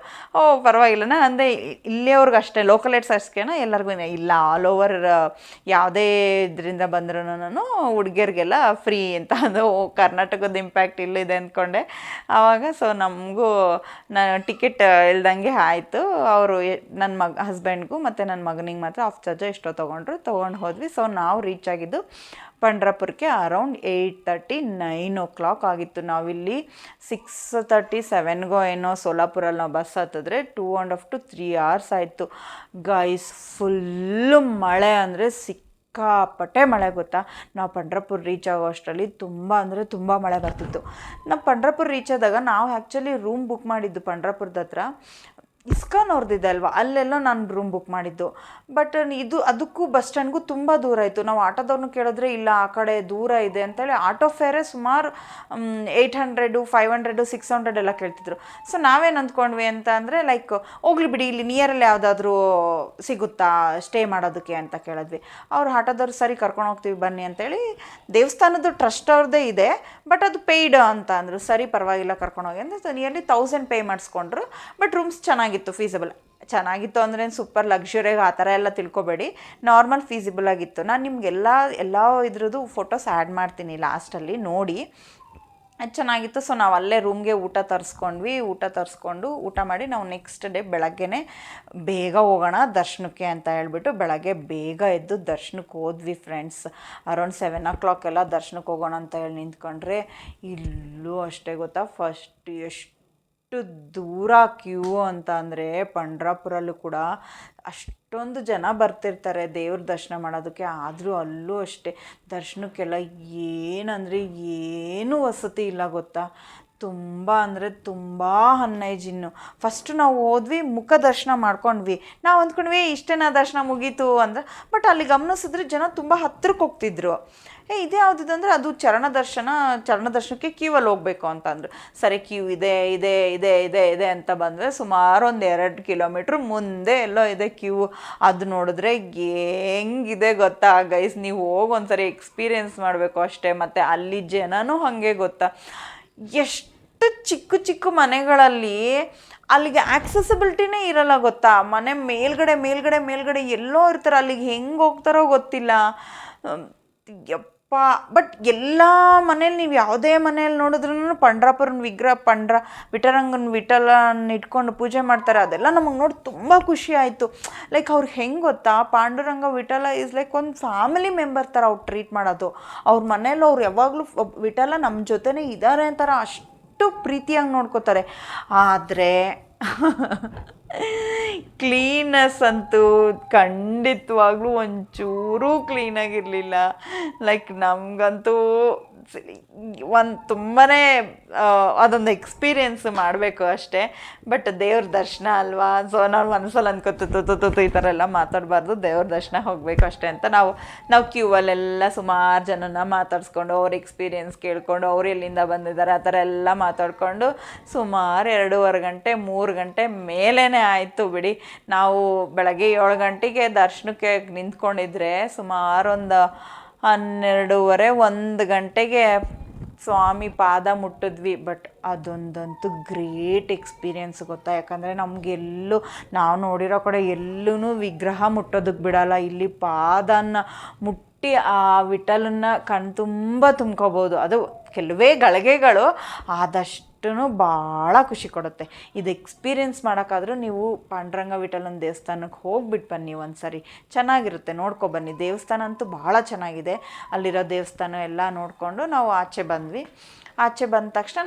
ಪರವಾಗಿಲ್ಲ. ನಾನು ಅಂದೆ ಇಲ್ಲಿಯವ್ರಿಗೆ ಅಷ್ಟೇ, ಲೋಕಲೇಟ್ಸರ್ಸ್ಗೇನೋ ಎಲ್ಲರಿಗೂ ಇಲ್ಲ, ಆಲ್ ಓವರ್ ಯಾವುದೇ ಇದರಿಂದ ಬಂದ್ರೂ ಹುಡುಗಿಯರಿಗೆಲ್ಲ ಫ್ರೀ ಅಂತ. ಅದು ಕರ್ನಾಟಕದ ಇಂಪ್ಯಾಕ್ಟ್ ಇಲ್ಲಿದೆ ಅಂದ್ಕೊಂಡೆ ಆವಾಗ. ಸೊ ನಮಗೂ ಟಿಕೆಟ್ ಇಲ್ದಂಗೆ ಆಯಿತು. ಅವರು ನನ್ನ ಹಸ್ಬೆಂಡ್ಗೂ ಮತ್ತು ನನ್ನ ಮಗನಿಗೆ ಮಾತ್ರ ಹಾಫ್ ಚಾರ್ಜ್ ಎಷ್ಟೋ ತೊಗೊಂಡು ಹೋದ್ವಿ. ಸೊ ನಾವು ರೀಚ್ ಆಗಿದ್ದು ಪಂಡ್ರಾಪುರಕ್ಕೆ ಅರೌಂಡ್ 8:30-9 o'clock ಆಗಿತ್ತು. ನಾವಿಲ್ಲಿ 6:30-7ಗೋ ಏನೋ ಸೋಲಾಪುರಲ್ಲಿ ನಾವು ಬಸ್ ಹತ್ತಿದ್ರೆ 2.5 to 3 hours ಆಯಿತು. ಗೈಸ್ ಫುಲ್ಲು ಮಳೆ ಅಂದರೆ ಸಿಕ್ಕಾಪಟ್ಟೆ ಮಳೆ ಗೊತ್ತಾ. ನಾವು ಪಂಡ್ರಾಪುರ ರೀಚ್ ಆಗೋ ಅಷ್ಟರಲ್ಲಿ ತುಂಬ ಅಂದರೆ ತುಂಬ ಮಳೆ ಬರ್ತಿತ್ತು. ನಾವು ಪಂಡ್ರಾಪುರ ರೀಚ್ ಆದಾಗ ನಾವು ಆ್ಯಕ್ಚುಲಿ ರೂಮ್ ಬುಕ್ ಮಾಡಿದ್ದು ಪಂಡ್ರಾಪುರದ ಹತ್ರ ಇಸ್ಕಾನ್ ಅವ್ರದ್ದಿದೆ ಅಲ್ವಾ, ಅಲ್ಲೆಲ್ಲೋ ನಾನು ರೂಮ್ ಬುಕ್ ಮಾಡಿದ್ದು. ಬಟ್ ಅದಕ್ಕೂ ಬಸ್ ಸ್ಟ್ಯಾಂಡ್ಗೂ ತುಂಬ ದೂರ ಇತ್ತು. ನಾವು ಆಟೋದವ್ರನ್ನ ಕೇಳಿದ್ರೆ ಇಲ್ಲ ಆ ಕಡೆ ದೂರ ಇದೆ ಅಂತೇಳಿ ಆಟೋ ಫೇರೇ ಸುಮಾರು 800, 500, 600 ಎಲ್ಲ ಕೇಳ್ತಿದ್ರು. ಸೊ ನಾವೇನು ಅಂದ್ಕೊಂಡ್ವಿ ಅಂತ ಅಂದರೆ ಲೈಕ್ ಹೋಗ್ಲಿ ಬಿಡಿ, ಇಲ್ಲಿ ನಿಯರಲ್ಲಿ ಯಾವುದಾದ್ರೂ ಸಿಗುತ್ತಾ ಸ್ಟೇ ಮಾಡೋದಕ್ಕೆ ಅಂತ ಕೇಳಿದ್ವಿ. ಅವ್ರು ಆಟೋದವ್ರು ಸರಿ ಕರ್ಕೊಂಡು ಹೋಗ್ತೀವಿ ಬನ್ನಿ ಅಂತೇಳಿ. ದೇವಸ್ಥಾನದ್ದು ಟ್ರಸ್ಟ್ ಅವ್ರದ್ದೇ ಇದೆ, ಬಟ್ ಅದು ಪೇಯ್ಡ್ ಅಂತ ಅಂದರು. ಸರಿ ಪರವಾಗಿಲ್ಲ ಕರ್ಕೊಂಡೋಗಿ ಅಂದರೆ ನಿಯರ್ಲಿ 1000 ಪೇ ಮಾಡಿಸ್ಕೊಂಡ್ರು. ಬಟ್ ರೂಮ್ಸ್ ಚೆನ್ನಾಗಿತ್ತು, ಫೀಸಿಬಲ್ ಚೆನ್ನಾಗಿತ್ತು ಅಂದರೆ ಸೂಪರ್ ಲಕ್ಸುರಿಯಾಗಿ ಆ ಥರ ಎಲ್ಲ ತಿಳ್ಕೊಬೇಡಿ, ನಾರ್ಮಲ್ ಫೀಸಿಬಲ್ ಆಗಿತ್ತು. ನಾನು ನಿಮಗೆಲ್ಲ ಇದ್ರದ್ದು ಫೋಟೋಸ್ ಆ್ಯಡ್ ಮಾಡ್ತೀನಿ ಲಾಸ್ಟಲ್ಲಿ ನೋಡಿ. ಅದು ಚೆನ್ನಾಗಿತ್ತು. ಸೊ ನಾವು ಅಲ್ಲೇ ರೂಮ್ಗೆ ಊಟ ತರಿಸ್ಕೊಂಡು ಊಟ ಮಾಡಿ ನಾವು ನೆಕ್ಸ್ಟ್ ಡೇ ಬೆಳಗ್ಗೆನೇ ಬೇಗ ಹೋಗೋಣ ದರ್ಶನಕ್ಕೆ ಅಂತ ಹೇಳ್ಬಿಟ್ಟು ಬೆಳಗ್ಗೆ ಬೇಗ ಎದ್ದು ದರ್ಶನಕ್ಕೆ ಹೋದ್ವಿ ಫ್ರೆಂಡ್ಸ್. ಅರೌಂಡ್ 7 o'clock ಎಲ್ಲ ದರ್ಶನಕ್ಕೆ ಹೋಗೋಣ ಅಂತ ಹೇಳಿ ನಿಂತ್ಕೊಂಡ್ರೆ ಇಲ್ಲೂ ಅಷ್ಟೇ ಗೊತ್ತಾ, ಫಸ್ಟ್ ಎಷ್ಟು ದೂರ ಕ್ಯೂ ಅಂತ ಅಂದರೆ ಪಂಡ್ರಾಪುರಲ್ಲೂ ಕೂಡ ಅಷ್ಟೊಂದು ಜನ ಬರ್ತಿರ್ತಾರೆ ದೇವ್ರ ದರ್ಶನ ಮಾಡೋದಕ್ಕೆ. ಆದರೂ ಅಲ್ಲೂ ಅಷ್ಟೇ ದರ್ಶನಕ್ಕೆಲ್ಲ ಏನೂ ವಸತಿ ಇಲ್ಲ ಗೊತ್ತಾ. ತುಂಬ ಅಂದರೆ ತುಂಬ ಅನ್ಹೈಜಿನ್ನು. ಫಸ್ಟು ನಾವು ಹೋದ್ವಿ, ಮುಖ ದರ್ಶನ ಮಾಡ್ಕೊಂಡ್ವಿ. ನಾವು ಅಂದ್ಕೊಂಡ್ವಿ ಇಷ್ಟೇನಾ ದರ್ಶನ ಮುಗೀತು ಅಂದರೆ. ಬಟ್ ಅಲ್ಲಿ ಗಮನಿಸಿದ್ರೆ ಜನ ತುಂಬ ಹತ್ರಕ್ಕೆ ಹೋಗ್ತಿದ್ರು. ಇದೇ ಯಾವುದಿದೆ ಅಂದರೆ ಅದು ಚರಣದರ್ಶನಕ್ಕೆ ಕ್ಯೂವಲ್ಲಿ ಹೋಗಬೇಕು ಅಂತಂದರು. ಸರಿ ಕ್ಯೂ ಇದೆ ಅಂತ ಬಂದರೆ ಸುಮಾರು ಒಂದು 2 ಕಿಲೋಮೀಟ್ರ್ ಮುಂದೆ ಎಲ್ಲೋ ಇದೆ ಕ್ಯೂ. ಅದು ನೋಡಿದ್ರೆ ಹೆಂಗಿದೆ ಗೊತ್ತಾ ಗೈಸ್, ನೀವು ಹೋಗಿ ಒಂದ್ಸರಿ ಎಕ್ಸ್ಪೀರಿಯೆನ್ಸ್ ಮಾಡಬೇಕು ಅಷ್ಟೇ. ಮತ್ತು ಅಲ್ಲಿ ಜನನೂ ಹಾಗೆ ಗೊತ್ತಾ, ಎಷ್ಟು ಚಿಕ್ಕ ಮನೆಗಳಲ್ಲಿ ಅಲ್ಲಿಗೆ ಆಕ್ಸೆಸಿಬಿಲಿಟಿನೇ ಇರಲ್ಲ ಗೊತ್ತಾ. ಮನೆ ಮೇಲ್ಗಡೆ ಮೇಲ್ಗಡೆ ಮೇಲ್ಗಡೆ ಎಲ್ಲೋ ಇರ್ತಾರೆ, ಅಲ್ಲಿಗೆ ಹೆಂಗೆ ಹೋಗ್ತಾರೋ ಗೊತ್ತಿಲ್ಲ. ಯಪ್ಪ. ಬಟ್ ಎಲ್ಲ ಮನೇಲಿ ನೀವು ಯಾವುದೇ ಮನೇಲಿ ನೋಡಿದ್ರೂ ಪಂಡ್ರಾಪುರನ ವಿಗ್ರಹ ವಿಠಲನ ಇಟ್ಕೊಂಡು ಪೂಜೆ ಮಾಡ್ತಾರೆ. ಅದೆಲ್ಲ ನಮಗೆ ನೋಡಿ ತುಂಬ ಖುಷಿ ಆಯಿತು. ಲೈಕ್ ಅವ್ರಿಗೆ ಹೆಂಗೆ ಗೊತ್ತಾ, ಪಾಂಡುರಂಗ ವಿಠಲ ಈಸ್ ಲೈಕ್ ಒಂದು ಫ್ಯಾಮಿಲಿ ಮೆಂಬರ್ ಥರ ಅವ್ರು ಟ್ರೀಟ್ ಮಾಡೋದು. ಅವ್ರ ಮನೇಲಿ ಅವ್ರು ಯಾವಾಗಲೂ ವಿಠಲ ನಮ್ಮ ಜೊತೆನೇ ಇದ್ದಾರೆ ಅಂತಾರೆ, ಅಷ್ಟು ಪ್ರೀತಿಯಾಗಿ ನೋಡ್ಕೋತಾರೆ. ಆದರೆ ಕ್ಲೀನೆಸ್ ಅಂತೂ ಖಂಡಿತವಾಗ್ಲೂ ಒಂಚೂರೂ ಕ್ಲೀನಾಗಿರಲಿಲ್ಲ. ಲೈಕ್ ನಮಗಂತೂ ತುಂಬಾ ಅದೊಂದು ಎಕ್ಸ್ಪೀರಿಯೆನ್ಸ್ ಮಾಡಬೇಕು ಅಷ್ಟೇ. ಬಟ್ ದೇವ್ರ ದರ್ಶನ ಅಲ್ವಾ, ಸೊ ನಾವು ಮನಸ್ಸಲ್ಲಿ ಅನ್ಕೋತು ಈ ಥರ ಎಲ್ಲ ಮಾತಾಡಬಾರ್ದು, ದೇವ್ರ ದರ್ಶನ ಹೋಗಬೇಕು ಅಷ್ಟೇ ಅಂತ ನಾವು ಕ್ಯೂವಲ್ಲೆಲ್ಲ ಸುಮಾರು ಜನನ ಮಾತಾಡಿಸ್ಕೊಂಡು ಅವ್ರ ಎಕ್ಸ್ಪೀರಿಯೆನ್ಸ್ ಕೇಳಿಕೊಂಡು ಅವ್ರು ಎಲ್ಲಿಂದ ಬಂದಿದ್ದಾರೆ ಆ ಥರ ಎಲ್ಲ ಮಾತಾಡಿಕೊಂಡು ಸುಮಾರು 2.5 ಗಂಟೆ 3 ಗಂಟೆ ಮೇಲೇ ಆಯಿತು ಬಿಡಿ. ನಾವು ಬೆಳಗ್ಗೆ 7 ಗಂಟೆಗೆ ದರ್ಶನಕ್ಕೆ ನಿಂತ್ಕೊಂಡಿದ್ರೆ ಸುಮಾರು ಒಂದು 12:30 1 ಗಂಟೆಗೆ ಸ್ವಾಮಿ ಪಾದ ಮುಟ್ಟಿದ್ವಿ. ಬಟ್ ಅದೊಂದಂತೂ ಗ್ರೇಟ್ ಎಕ್ಸ್ಪೀರಿಯೆನ್ಸ್ ಗೊತ್ತಾ. ಯಾಕಂದರೆ ನಮಗೆಲ್ಲೂ ನಾವು ನೋಡಿರೋ ಕಡೆ ಎಲ್ಲೂ ವಿಗ್ರಹ ಮುಟ್ಟೋದಕ್ಕೆ ಬಿಡಲ್ಲ. ಇಲ್ಲಿ ಪಾದನ ಮುಟ್ಟಿ ಆ ವಿಠಲನ್ನ ಕಣ್ತುಂಬ ತುಂಬ್ಕೋಬೋದು. ಅದು ಕೆಲವೇ ಗಳಿಗೆಗಳು, ಆದಷ್ಟು ಭಾಳ ಖುಷಿ ಕೊಡುತ್ತೆ. ಇದು ಎಕ್ಸ್ಪೀರಿಯೆನ್ಸ್ ಮಾಡೋಕ್ಕಾದ್ರೂ ನೀವು ಪಾಂಡುರಂಗ ವಿಠಲನ ದೇವಸ್ಥಾನಕ್ಕೆ ಹೋಗ್ಬಿಟ್ಟು ಬನ್ನಿ ಒಂದ್ಸರಿ, ಚೆನ್ನಾಗಿರುತ್ತೆ, ನೋಡ್ಕೊಬನ್ನಿ. ದೇವಸ್ಥಾನ ಅಂತೂ ಭಾಳ ಚೆನ್ನಾಗಿದೆ. ಅಲ್ಲಿರೋ ದೇವಸ್ಥಾನ ಎಲ್ಲ ನೋಡಿಕೊಂಡು ನಾವು ಆಚೆ ಬಂದ್ವಿ. ಆಚೆ ಬಂದ ತಕ್ಷಣ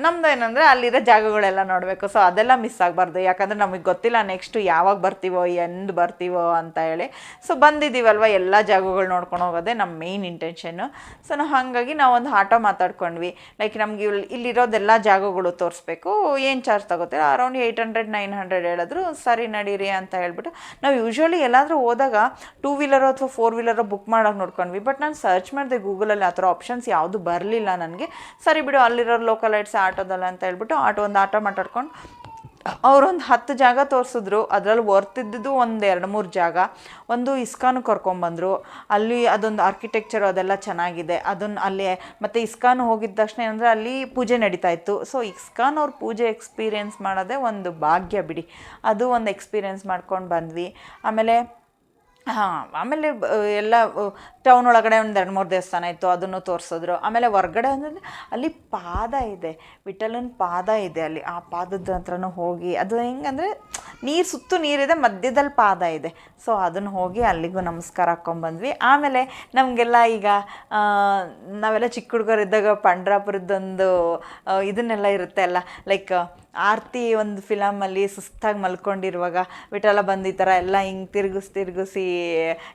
ನಮ್ಮದು ಏನಂದರೆ ಅಲ್ಲಿರೋ ಜಾಗಗಳೆಲ್ಲ ನೋಡಬೇಕು. ಸೊ ಅದೆಲ್ಲ ಮಿಸ್ ಆಗಬಾರ್ದು, ಯಾಕಂದರೆ ನಮಗೆ ಗೊತ್ತಿಲ್ಲ ನೆಕ್ಸ್ಟು ಯಾವಾಗ ಬರ್ತೀವೋ ಎಂದು ಬರ್ತೀವೋ ಅಂತ ಹೇಳಿ. ಸೊ ಬಂದಿದ್ದೀವಲ್ವ, ಎಲ್ಲ ಜಾಗಗಳು ನೋಡ್ಕೊಂಡು ಹೋಗೋದೇ ನಮ್ಮ ಮೇಯ್ನ್ ಇಂಟೆನ್ಷನ್ನು. ಸೊ ಹಾಗಾಗಿ ನಾವೊಂದು ಆಟೋ ಮಾತಾಡ್ಕೊಂಡ್ವಿ. ಲೈಕ್ ನಮಗೆ ಇಲ್ಲಿರೋದೆಲ್ಲ ಜಾಗಗಳು ತೋರಿಸ್ಬೇಕು, ಏನು ಚಾರ್ಜ್ ತಗೋತೀರ, ಅರೌಂಡ್ 800-900 ಹೇಳಿದ್ರು. ಸರಿ ನಡೀರಿ ಅಂತ ಹೇಳ್ಬಿಟ್ಟು ನಾವು ಯೂಶ್ವಲಿ ಎಲ್ಲಾದರೂ ಹೋದಾಗ 2 ವೀಲರೋ ಅಥವಾ 4 ವೀಲರೋ ಬುಕ್ ಮಾಡೋಕೆ ನೋಡ್ಕೊಂಡ್ವಿ. ಬಟ್ ನಾನು ಸರ್ಚ್ ಮಾಡಿದೆ ಗೂಗಲಲ್ಲಿ, ಆ ಥರ ಆಪ್ಷನ್ಸ್ ಯಾವುದು ಬರಲಿಲ್ಲ ನನಗೆ. ಸರಿ ಬಿಡು, ಅಲ್ಲಿರೋ ಲೋಕಲೈಟ್ಸ್ ಆಟೋದಲ್ಲ ಅಂತ ಹೇಳ್ಬಿಟ್ಟು ಒಂದು ಆಟೋ ಮಾತಾಡ್ಕೊಂಡು ಅವರೊಂದು 10 ಜಾಗ ತೋರಿಸಿದ್ರು. ಅದರಲ್ಲಿ ವರ್ತಿದ್ದು ಒಂದು 2-3 ಜಾಗ. ಒಂದು ಇಸ್ಕಾನ್ ಕರ್ಕೊಂಬಂದರು. ಅಲ್ಲಿ ಅದೊಂದು ಆರ್ಕಿಟೆಕ್ಚರ್ ಅದೆಲ್ಲ ಚೆನ್ನಾಗಿದೆ. ಅದನ್ನು ಅಲ್ಲಿ ಮತ್ತು ಇಸ್ಕಾನ್ ಹೋಗಿದ್ದ ತಕ್ಷಣ ಏನಂದರೆ ಅಲ್ಲಿ ಪೂಜೆ ನಡೀತಾ ಇತ್ತು. ಸೊ ಇಸ್ಕಾನ್ ಅವ್ರ ಪೂಜೆ ಎಕ್ಸ್ಪೀರಿಯೆನ್ಸ್ ಮಾಡೋದೇ ಒಂದು ಭಾಗ್ಯ ಬಿಡಿ. ಅದು ಒಂದು ಎಕ್ಸ್ಪೀರಿಯೆನ್ಸ್ ಮಾಡ್ಕೊಂಡು ಬಂದ್ವಿ. ಆಮೇಲೆ ಎಲ್ಲ ಟೌನ್ ಒಳಗಡೆ ಒಂದು 2-3 ದೇವಸ್ಥಾನ ಇತ್ತು, ಅದನ್ನು ತೋರಿಸಿದ್ರು. ಆಮೇಲೆ ಹೊರ್ಗಡೆ ಅಂದರೆ ಅಲ್ಲಿ ಪಾದ ಇದೆ, ವಿಠಲನ ಪಾದ ಇದೆ ಅಲ್ಲಿ. ಆ ಪಾದದ ಹತ್ರನೂ ಹೋಗಿ, ಅದು ಹೆಂಗಂದರೆ ಸುತ್ತು ನೀರಿದೆ, ಮಧ್ಯದಲ್ಲಿ ಪಾದ ಇದೆ. ಸೊ ಅದನ್ನು ಹೋಗಿ ಅಲ್ಲಿಗೂ ನಮಸ್ಕಾರ ಹಾಕ್ಕೊಂಬಂದ್ವಿ. ಆಮೇಲೆ ನಮಗೆಲ್ಲ ಈಗ ನಾವೆಲ್ಲ ಚಿಕ್ಕ ಹುಡುಗರಿದ್ದಾಗ ಪಂಡ್ರಾಪುರದ್ದೊಂದು ಇದನ್ನೆಲ್ಲ ಇರುತ್ತೆ ಅಲ್ಲ, ಲೈಕ್ ಆರತಿ ಒಂದು ಫಿಲಮಲ್ಲಿ ಸುಸ್ತಾಗಿ ಮಲ್ಕೊಂಡಿರುವಾಗ ವಿಠಲ ಬಂದು ಈ ಥರ ಎಲ್ಲ ಹಿಂಗೆ ತಿರುಗಿಸಿ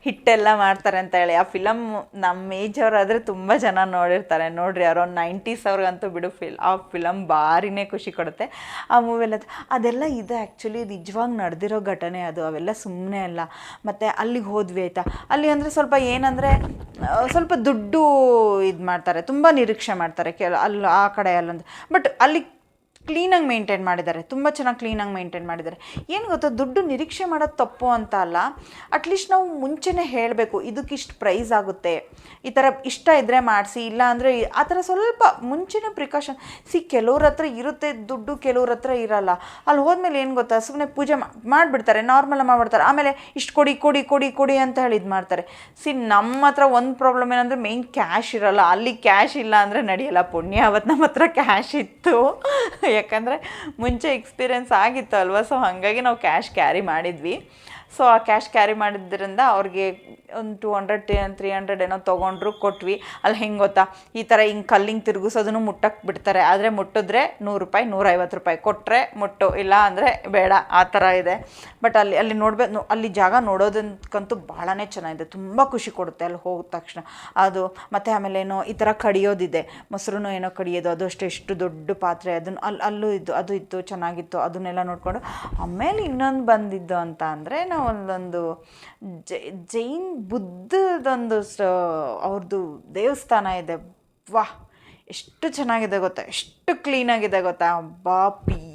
ಹಿಟ್ಟೆಲ್ಲ ಮಾಡ್ತಾರೆ ಅಂತ ಹೇಳಿ. ಆ ಫಿಲಮ್ ನಮ್ಮ ಏಜವ್ರಾದರೆ ತುಂಬ ಜನ ನೋಡಿರ್ತಾರೆ. ನೋಡಿರಿ, ಅರೌಂಡ್ 90s ಅವ್ರಿಗಂತೂ ಬಿಡು ಆ ಫಿಲಮ್ ಭಾರಿನೇ ಖುಷಿ ಕೊಡುತ್ತೆ. ಆ ಮೂವಿಯಲ್ಲಿ ಅದೆಲ್ಲ ಇದೆ. ಆ್ಯಕ್ಚುಲಿ ನಿಜವಾಗಿ ನಡೆದಿರೋ ಘಟನೆ ಅದು, ಅವೆಲ್ಲ ಸುಮ್ಮನೆ ಅಲ್ಲ. ಮತ್ತು ಅಲ್ಲಿಗೆ ಹೋದ್ವಿ ಆಯಿತಾ. ಅಲ್ಲಿ ಅಂದರೆ ಸ್ವಲ್ಪ ಏನಂದರೆ ಸ್ವಲ್ಪ ದುಡ್ಡು ಇದು ಮಾಡ್ತಾರೆ, ತುಂಬ ನಿರೀಕ್ಷೆ ಮಾಡ್ತಾರೆ ಅಲ್ಲಿ ಆ ಕಡೆ ಅಲ್ಲಂದ್ರೆ. ಬಟ್ ಅಲ್ಲಿ ಕ್ಲೀನಾಗಿ ಮೇಂಟೈನ್ ಮಾಡಿದ್ದಾರೆ, ತುಂಬ ಚೆನ್ನಾಗಿ ಕ್ಲೀನಾಗಿ ಮೇಂಟೈನ್ ಮಾಡಿದ್ದಾರೆ. ಏನು ಗೊತ್ತಾ, ದುಡ್ಡು ನಿರೀಕ್ಷೆ ಮಾಡೋದು ತಪ್ಪು ಅಂತ ಅಲ್ಲ. ಅಟ್ಲೀಸ್ಟ್ ನಾವು ಮುಂಚೆನೇ ಹೇಳಬೇಕು, ಇದಕ್ಕಿಷ್ಟು ಪ್ರೈಸ್ ಆಗುತ್ತೆ, ಈ ಥರ ಇಷ್ಟ ಇದ್ದರೆ ಮಾಡಿಸಿ, ಇಲ್ಲ ಅಂದರೆ ಆ ಥರ ಸ್ವಲ್ಪ ಮುಂಚೆನೇ ಪ್ರಿಕಾಷನ್. ಕೆಲವ್ರ ಹತ್ರ ಇರುತ್ತೆ ದುಡ್ಡು, ಕೆಲವ್ರ ಹತ್ರ ಇರಲ್ಲ. ಅಲ್ಲಿ ಹೋದ್ಮೇಲೆ ಏನು ಗೊತ್ತಾ, ಸುಮ್ಮನೆ ಪೂಜೆ ಮಾಡಿಬಿಡ್ತಾರೆ, ನಾರ್ಮಲಾಗಿ ಮಾಡಿಬಿಡ್ತಾರೆ. ಆಮೇಲೆ ಇಷ್ಟು ಕೊಡಿ ಕೊಡಿ ಕೊಡಿ ಕೊಡಿ ಅಂತ ಹೇಳಿ ಇದು ಮಾಡ್ತಾರೆ. ನಮ್ಮ ಹತ್ರ ಒಂದು ಪ್ರಾಬ್ಲಮ್ ಏನಂದರೆ ಮೇಯ್ನ್ ಕ್ಯಾಶ್ ಇರಲ್ಲ. ಅಲ್ಲಿ ಕ್ಯಾಶ್ ಇಲ್ಲ ಅಂದರೆ ನಡೆಯಲ್ಲ. ಪುಣ್ಯ ಅವತ್ತು ನಮ್ಮ ಹತ್ರ ಕ್ಯಾಶ್ ಇತ್ತು, ಯಾಕಂದರೆ ಮುಂಚೆ ಎಕ್ಸ್ಪೀರಿಯೆನ್ಸ್ ಆಗಿತ್ತು ಅಲ್ವಾ. ಸೊ ಹಾಗಾಗಿ ನಾವು ಕ್ಯಾಶ್ ಕ್ಯಾರಿ ಮಾಡಿದ್ವಿ. ಸೊ ಆ ಕ್ಯಾಶ್ ಕ್ಯಾರಿ ಮಾಡಿದ್ರಿಂದ ಅವ್ರಿಗೆ ಒಂದು 200-300 ಏನೋ ತೊಗೊಂಡ್ರು, ಕೊಟ್ವಿ. ಅಲ್ಲಿ ಹೆಂಗೆ ಗೊತ್ತಾ, ಈ ಥರ ಹಿಂಗೆ ಕಲ್ಲಿಂಗೆ ತಿರುಗಿಸೋದನ್ನು ಮುಟ್ಟಕ್ಕೆ ಬಿಡ್ತಾರೆ. ಆದರೆ ಮುಟ್ಟಿದ್ರೆ ₹100 ₹150 ಕೊಟ್ಟರೆ ಮುಟ್ಟು, ಇಲ್ಲ ಅಂದರೆ ಬೇಡ, ಆ ಥರ ಇದೆ. ಬಟ್ ಅಲ್ಲಿ ಅಲ್ಲಿ ಜಾಗ ನೋಡೋದಕ್ಕಂತೂ ಭಾಳನೇ ಚೆನ್ನಾಗಿದೆ, ತುಂಬ ಖುಷಿ ಕೊಡುತ್ತೆ ಅಲ್ಲಿ ಹೋಗಿದ ತಕ್ಷಣ. ಅದು ಮತ್ತು ಆಮೇಲೆ ಏನೋ ಈ ಥರ ಕಡಿಯೋದಿದೆ, ಮೊಸರು ಏನೋ ಕಡಿಯೋದು, ಅದು ಎಷ್ಟು ದೊಡ್ಡ ಪಾತ್ರೆ, ಅದನ್ನು ಅಲ್ಲೂ ಇದ್ದು, ಅದು ಇತ್ತು, ಚೆನ್ನಾಗಿತ್ತು. ಅದನ್ನೆಲ್ಲ ನೋಡಿಕೊಂಡು ಆಮೇಲೆ ಇನ್ನೊಂದು ಬಂದಿದ್ದು ಅಂತ ಅಂದರೆ, ನಾವು ಒಂದೊಂದು ಜೈನ್ ಬುದ್ಧದೊಂದು ಅವ್ರದ್ದು ದೇವಸ್ಥಾನ ಇದೆ. ವಾಹ್, ಎಷ್ಟು ಚೆನ್ನಾಗಿದೆ ಗೊತ್ತಾ, ಎಷ್ಟು ಕ್ಲೀನಾಗಿದೆ ಗೊತ್ತಾ.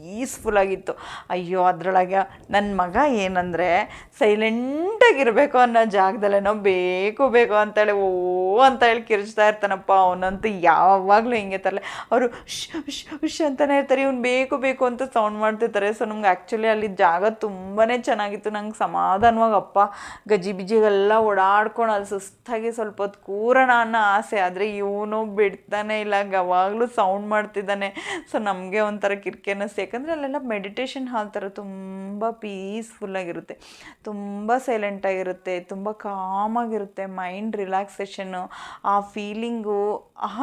ಪೀಸ್ಫುಲ್ಲಾಗಿತ್ತು. ಅಯ್ಯೋ ಅದರೊಳಗೆ ನನ್ನ ಮಗ ಏನಂದರೆ ಸೈಲೆಂಟಾಗಿರಬೇಕು ಅನ್ನೋ ಜಾಗದಲ್ಲೇ ನಾವು ಬೇಕು ಅಂತೇಳಿ ಓ ಅಂತ ಹೇಳಿ ಕಿರ್ಚ್ತಾ ಇರ್ತಾನಪ್ಪ. ಅವನಂತೂ ಯಾವಾಗಲೂ ಹಿಂಗೆ ತರಲೆ ಅವರು ಶ್ ಅಂತಲೇ ಇರ್ತಾರೆ, ಇವ್ನು ಬೇಕು ಅಂತ ಸೌಂಡ್ ಮಾಡ್ತಿರ್ತಾರೆ. ಸೊ ನಮ್ಗೆ ಆ್ಯಕ್ಚುಲಿ ಅಲ್ಲಿ ಜಾಗ ತುಂಬಾ ಚೆನ್ನಾಗಿತ್ತು. ನಂಗೆ ಸಮಾಧಾನವಾಗಿ ಅಪ್ಪ ಗಜಿಬಿಜಿಗೆಲ್ಲ ಓಡಾಡ್ಕೊಂಡು ಅಲ್ಲಿ ಸುಸ್ತಾಗಿ ಸ್ವಲ್ಪ ಹೊತ್ತು ಕೂರೋಣ ಅನ್ನೋ ಆಸೆ. ಆದರೆ ಇವನು ಬಿಡ್ತಾನೆ ಇಲ್ಲ, ಯಾವಾಗಲೂ ಸೌಂಡ್ ಮಾಡ್ತಿದ್ದಾನೆ. ಸೊ ನಮಗೆ ಒಂಥರ ಕಿರಿಕೆ ಅನ್ನಿಸ್ತು. ಯಾಕಂದರೆ ಅಲ್ಲೆಲ್ಲ ಮೆಡಿಟೇಷನ್ ಹಾಲ್ ಥರ ತುಂಬ ಪೀಸ್ಫುಲ್ಲಾಗಿರುತ್ತೆ, ತುಂಬ ಸೈಲೆಂಟಾಗಿರುತ್ತೆ, ತುಂಬ ಕಾಮಾಗಿರುತ್ತೆ. ಮೈಂಡ್ ರಿಲ್ಯಾಕ್ಸೇಷನ್ನು ಆ ಫೀಲಿಂಗು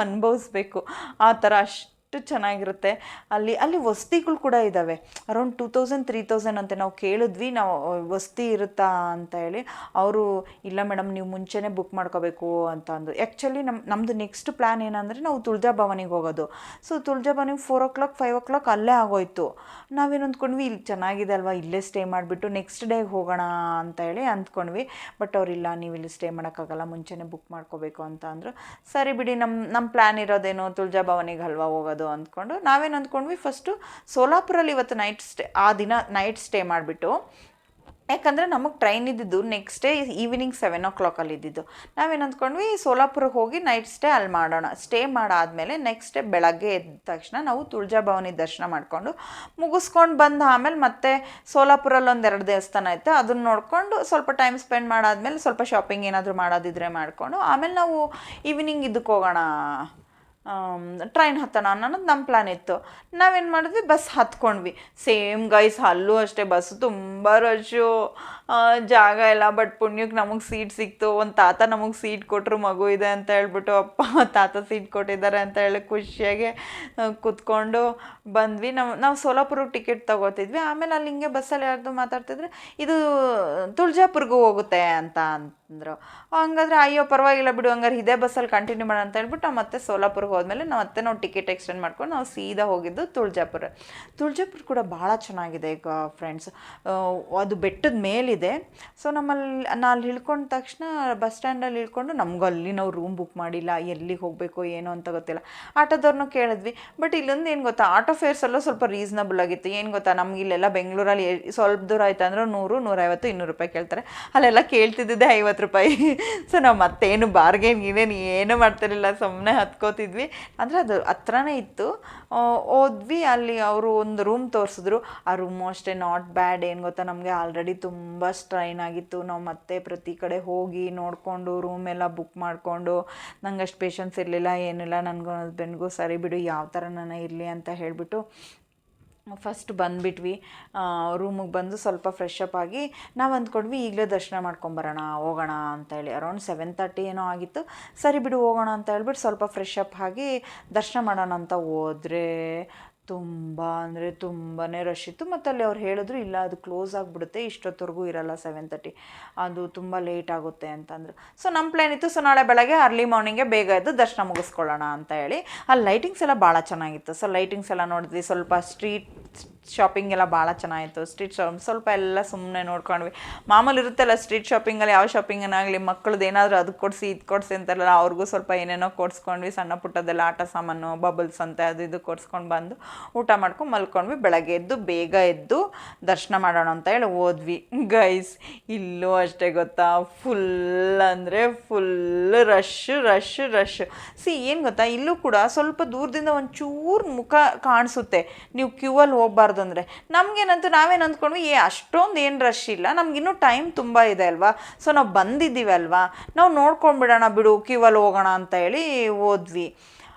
ಅನುಭವಿಸ್ಬೇಕು. ಆ ಥರ ಅಷ್ಟು ಚೆನ್ನಾಗಿರುತ್ತೆ. ಅಲ್ಲಿ ವಸತಿಗಳು ಕೂಡ ಇದ್ದಾವೆ. ಅರೌಂಡ್ 2000-3000 ಅಂತೆ. ನಾವು ಕೇಳಿದ್ವಿ, ನಾವು ವಸತಿ ಇರುತ್ತಾ ಅಂತ ಹೇಳಿ. ಅವರು ಇಲ್ಲ ಮೇಡಮ್ ನೀವು ಮುಂಚೆನೇ ಬುಕ್ ಮಾಡ್ಕೋಬೇಕು ಅಂತ ಅಂದು. ಆ್ಯಕ್ಚುಲಿ ನಮ್ಮದು ನೆಕ್ಸ್ಟ್ ಪ್ಲ್ಯಾನ್ ಏನಂದರೆ ನಾವು ತುಳಜಾ ಭವಾನಿಗೆ ಹೋಗೋದು. ಸೊ ತುಳಜಾ ಭವಾನಿಗೆ 4 o'clock 5 o'clock ಅಲ್ಲೇ ಆಗೋಯ್ತು. ನಾವೇನು ಅಂದ್ಕೊಂಡ್ವಿ, ಇಲ್ಲಿ ಚೆನ್ನಾಗಿದೆ ಅಲ್ವಾ, ಇಲ್ಲೇ ಸ್ಟೇ ಮಾಡಿಬಿಟ್ಟು ನೆಕ್ಸ್ಟ್ ಡೇಗೆ ಹೋಗೋಣ ಅಂತ ಹೇಳಿ ಅಂದ್ಕೊಂಡ್ವಿ. ಬಟ್ ಅವರಿಲ್ಲ, ನೀವು ಇಲ್ಲಿ ಸ್ಟೇ ಮಾಡೋಕ್ಕಾಗಲ್ಲ, ಮುಂಚೆನೇ ಬುಕ್ ಮಾಡ್ಕೋಬೇಕು ಅಂತ ಅಂದರು. ಸರಿ ಬಿಡಿ, ನಮ್ಮ ಪ್ಲ್ಯಾನ್ ಇರೋದೇನು ತುಳಜಾ ಭವಾನಿಗೆ ಅಲ್ವಾ ಹೋಗೋದು ಅಂದ್ಕೊಂಡು ನಾವೇನು ಅಂದ್ಕೊಂಡ್ವಿ, ಫಸ್ಟು ಸೋಲಾಪುರಲ್ಲಿ ಇವತ್ತು ಆ ದಿನ ನೈಟ್ ಸ್ಟೇ ಮಾಡಿಬಿಟ್ಟು, ಯಾಕಂದರೆ ನಮಗೆ ಟ್ರೈನ್ ಇದ್ದಿದ್ದು ನೆಕ್ಸ್ಟ್ ಡೇ ಈವ್ನಿಂಗ್ 7 o'clock ಇದ್ದಿದ್ದು. ನಾವೇನು ಅಂದ್ಕೊಂಡ್ವಿ, ಸೋಲಾಪುರಕ್ಕೆ ಹೋಗಿ ನೈಟ್ ಸ್ಟೇ ಅಲ್ಲಿ ಮಾಡೋಣ. ಸ್ಟೇ ಮಾಡಾದಮೇಲೆ ನೆಕ್ಸ್ಟ್ ಡೇ ಬೆಳಗ್ಗೆ ಎದ್ದ ತಕ್ಷಣ ನಾವು ತುಳಜಾ ಭವಾನಿ ದರ್ಶನ ಮಾಡಿಕೊಂಡು ಮುಗಿಸ್ಕೊಂಡು ಬಂದು ಆಮೇಲೆ ಮತ್ತೆ ಸೋಲಾಪುರಲ್ಲಿ 1-2 ದೇವಸ್ಥಾನ ಐತೆ, ಅದನ್ನು ನೋಡಿಕೊಂಡು ಸ್ವಲ್ಪ ಟೈಮ್ ಸ್ಪೆಂಡ್ ಮಾಡಾದ್ಮೇಲೆ ಸ್ವಲ್ಪ ಶಾಪಿಂಗ್ ಏನಾದರೂ ಮಾಡೋದಿದ್ರೆ ಮಾಡಿಕೊಂಡು ಆಮೇಲೆ ನಾವು ಈವ್ನಿಂಗ್ ಇದಕ್ಕೆ ಹೋಗೋಣ, ಟ್ರೈನ್ ಹತ್ತೋಣ ಅನ್ನೋದು ನಮ್ಮ ಪ್ಲ್ಯಾನ್ ಇತ್ತು. ನಾವೇನು ಮಾಡಿದ್ವಿ, ಬಸ್ ಹತ್ಕೊಂಡ್ವಿ. ಸೇಮ್ ಗೈಸ್, ಅಲ್ಲೂ ಅಷ್ಟೇ ಬಸ್ಸು ತುಂಬ ರಶ್ಶು, ಜಾಗ ಇಲ್ಲ. ಬಟ್ ಪುಣ್ಯಕ್ಕೆ ನಮಗೆ ಸೀಟ್ ಸಿಕ್ತು. ಒಂದು ತಾತ ನಮಗೆ ಸೀಟ್ ಕೊಟ್ಟರು, ಮಗು ಇದೆ ಅಂತ ಹೇಳ್ಬಿಟ್ಟು. ಅಪ್ಪ ತಾತ ಸೀಟ್ ಕೊಟ್ಟಿದ್ದಾರೆ ಅಂತ ಹೇಳಿ ಖುಷಿಯಾಗಿ ಕೂತ್ಕೊಂಡು ಬಂದ್ವಿ. ನಾವು ಸೋಲಾಪುರಕ್ಕೆ ಟಿಕೆಟ್ ತೊಗೋತಿದ್ವಿ. ಆಮೇಲೆ ಅಲ್ಲಿ ಹಿಂಗೆ ಬಸ್ಸಲ್ಲಿ ಯಾರ್ದು ಮಾತಾಡ್ತಿದ್ರೆ, ಇದು ತುಳಜಾಪುರ್ಗೂ ಹೋಗುತ್ತೆ ಅಂತ ಅಂದರು. ಹಂಗಾದ್ರೆ ಅಯ್ಯೋ ಪರವಾಗಿಲ್ಲ ಬಿಡು, ಹಂಗಾರೆ ಇದೇ ಬಸ್ಸಲ್ಲಿ ಕಂಟಿನ್ಯೂ ಮಾಡೋಣ ಅಂತ ಹೇಳ್ಬಿಟ್ಟು ನಾವು ಮತ್ತೆ ಸೋಲಾಪುರಕ್ಕೆ ಹೋದ್ಮೇಲೆ ನಾವು ಟಿಕೆಟ್ ಎಕ್ಸ್ಟೆಂಡ್ ಮಾಡ್ಕೊಂಡು ನಾವು ಸೀದಾ ಹೋಗಿದ್ದು ತುಳಜಾಪುರ ಕೂಡ ಭಾಳ ಚೆನ್ನಾಗಿದೆ ಈಗ ಫ್ರೆಂಡ್ಸ್. ಅದು ಬೆಟ್ಟದ ಮೇಲಿದೆ. ಸೊ ಅಲ್ಲಿ ಇಳ್ಕೊಂಡ ತಕ್ಷಣ ಬಸ್ ಸ್ಟ್ಯಾಂಡಲ್ಲಿ ಇಳ್ಕೊಂಡು ನಮಗೂ ಅಲ್ಲಿ ನಾವು ರೂಮ್ ಬುಕ್ ಮಾಡಿಲ್ಲ, ಎಲ್ಲಿಗೆ ಹೋಗಬೇಕು ಏನೋ ಅಂತ ಗೊತ್ತಿಲ್ಲ. ಆಟೋದವ್ರನ್ನೂ ಕೇಳಿದ್ವಿ. ಬಟ್ ಇಲ್ಲೊಂದು ಏನು ಗೊತ್ತಾ, ಆಟೋ ಫೇರ್ಸ್ ಎಲ್ಲ ಸ್ವಲ್ಪ ರೀಸನಬಲ್ ಆಗಿತ್ತು. ಏನು ಗೊತ್ತಾ, ನಮ್ಗೆ ಇಲ್ಲೆಲ್ಲ ಬೆಂಗಳೂರಲ್ಲಿ ಸ್ವಲ್ಪ ದೂರ ಆಯ್ತು ಅಂದ್ರೆ 100, 150, 200 ರೂಪಾಯಿ ಕೇಳ್ತಾರೆ. ಅಲ್ಲೆಲ್ಲ ಕೇಳ್ತಿದ್ದಿದ್ದೆ 50 ರೂಪಾಯಿ. ಸೊ ನಾವು ಮತ್ತೇನು ಬಾರ್ಗೇನ್ ಏನು ಮಾಡ್ತಿರಲಿಲ್ಲ, ಸುಮ್ಮನೆ ಹತ್ಕೋತಿದ್ವಿ. ಅಂದರೆ ಅದು ಹತ್ರನೇ ಇತ್ತು. ಹೋದ್ವಿ, ಅಲ್ಲಿ ಅವರು ಒಂದು ರೂಮ್ ತೋರಿಸಿದ್ರು. ಆ ರೂಮು ಅಷ್ಟೇ ನಾಟ್ ಬ್ಯಾಡ್. ಏನು ಗೊತ್ತಾ, ನಮಗೆ ಆಲ್ರೆಡಿ ತುಂಬ ಸ್ಟ್ರೈನ್ ಆಗಿತ್ತು. ನಾವು ಮತ್ತೆ ಪ್ರತಿ ಕಡೆ ಹೋಗಿ ನೋಡಿಕೊಂಡು ರೂಮ್ ಎಲ್ಲ ಬುಕ್ ಮಾಡಿಕೊಂಡು, ನಂಗೆ ಅಷ್ಟು ಪೇಷನ್ಸ್ ಇರಲಿಲ್ಲ, ಏನಿಲ್ಲ. ನನಗೂ ಹಸ್ಬೆಂಡ್ಗೂ ಸರಿ ಬಿಡು, ಯಾವ ಥರ ನಾನು ಇರಲಿ ಅಂತ ಹೇಳಿಬಿಟ್ಟು ಫಸ್ಟ್ ಬಂದುಬಿಟ್ವಿ. ರೂಮಿಗೆ ಬಂದು ಸ್ವಲ್ಪ ಫ್ರೆಶ್ ಅಪ್ ಆಗಿ ನಾವು ಅಂದ್ಕೊಂಡ್ವಿ ಈಗಲೇ ದರ್ಶನ ಮಾಡ್ಕೊಂಬರೋಣ, ಹೋಗೋಣ ಅಂತ ಹೇಳಿ. ಅರೌಂಡ್ 7:30 ಏನೋ ಆಗಿತ್ತು. ಸರಿ ಬಿಡು ಹೋಗೋಣ ಅಂತ ಹೇಳ್ಬಿಟ್ಟು ಸ್ವಲ್ಪ ಫ್ರೆಶ್ ಅಪ್ ಆಗಿ ದರ್ಶನ ಮಾಡೋಣ ಅಂತ ಹೋದರೆ ತುಂಬ ಅಂದರೆ ತುಂಬಾ ರಶ್ ಇತ್ತು. ಮತ್ತು ಅಲ್ಲಿ ಅವ್ರು ಹೇಳಿದ್ರು, ಇಲ್ಲ ಅದು ಕ್ಲೋಸ್ ಆಗಿಬಿಡುತ್ತೆ, ಇಷ್ಟೊತ್ತವರೆಗೂ ಇರಲ್ಲ, 7:30, ಅದು ತುಂಬ ಲೇಟ್ ಆಗುತ್ತೆ ಅಂತಂದರು. ಸೊ ನಮ್ಮ ಪ್ಲ್ಯಾನ್ ಇತ್ತು, ಸೊ ನಾಳೆ ಬೆಳಗ್ಗೆ ಅರ್ಲಿ ಮಾರ್ನಿಂಗೇ ಬೇಗ ಎದ್ದು ದರ್ಶನ ಮುಗಿಸ್ಕೊಳ್ಳೋಣ ಅಂತ ಹೇಳಿ. ಅಲ್ಲಿ ಲೈಟಿಂಗ್ಸ್ ಎಲ್ಲ ಭಾಳ ಚೆನ್ನಾಗಿತ್ತು. ಸೊ ಲೈಟಿಂಗ್ಸ್ ಎಲ್ಲ ನೋಡಿದ್ವಿ. ಸ್ವಲ್ಪ ಸ್ಟ್ರೀಟ್ ಶಾಪಿಂಗ್ ಎಲ್ಲ ಭಾಳ ಚೆನ್ನಾಗಿತ್ತು. ಸ್ಟ್ರೀಟ್ ಸ್ವಲ್ಪ ಎಲ್ಲ ಸುಮ್ಮನೆ ನೋಡ್ಕೊಂಡ್ವಿ. ಮಾಮೂಲಿ ಇರುತ್ತಲ್ಲ ಸ್ಟ್ರೀಟ್ ಶಾಪಿಂಗಲ್ಲಿ, ಯಾವ ಶಾಪಿಂಗನ್ನಾಗಲಿ ಮಕ್ಕಳದ್ದು ಏನಾದರೂ ಅದು ಕೊಡಿಸಿ ಇದು ಕೊಡಿಸಿ ಅಂತಾರಲ್ಲ, ಅವ್ರಿಗೂ ಸ್ವಲ್ಪ ಏನೇನೋ ಕೊಡಿಸ್ಕೊಂಡ್ವಿ. ಸಣ್ಣ ಪುಟ್ಟದೆಲ್ಲ ಆಟ ಸಾಮಾನು, ಬಬಲ್ಸ್ ಅಂತ ಅದು ಇದು ಕೊಡಿಸ್ಕೊಂಡು ಬಂದು ಊಟ ಮಾಡ್ಕೊಂಡು ಮಲ್ಕೊಂಡ್ವಿ. ಬೆಳಗ್ಗೆ ಬೇಗ ಎದ್ದು ದರ್ಶನ ಮಾಡೋಣ ಅಂತ ಹೇಳಿ ಹೋದ್ವಿ. ಗೈಸ್ ಇಲ್ಲೂ ಅಷ್ಟೇ ಗೊತ್ತಾ, ಫುಲ್ ಅಂದರೆ ಫುಲ್ ರಶ್. ಏನು ಗೊತ್ತಾ, ಇಲ್ಲೂ ಕೂಡ ಸ್ವಲ್ಪ ದೂರದಿಂದ ಒಂಚೂರು ಮುಖ ಕಾಣಿಸುತ್ತೆ ನೀವು ಕ್ಯೂವಲ್ಲಿ ಹೋಗ್ಬಾರ್ದು ಅಂದರೆ. ನಮಗೇನಂತೂ ನಾವೇನು ಅಂದ್ಕೊಂಡ್ವಿ, ಅಷ್ಟೊಂದು ಏನು ರಶ್ ಇಲ್ಲ, ನಮಗಿನ್ನೂ ಟೈಮ್ ತುಂಬ ಇದೆ ಅಲ್ವಾ, ಸೊ ನಾವು ಬಂದಿದ್ದೀವಿ ಅಲ್ವಾ, ನಾವು ನೋಡ್ಕೊಂಡ್ಬಿಡೋಣ ಬಿಡು, ಕ್ಯೂವಲ್ಲಿ ಹೋಗೋಣ ಅಂತ ಹೇಳಿ ಹೋದ್ವಿ.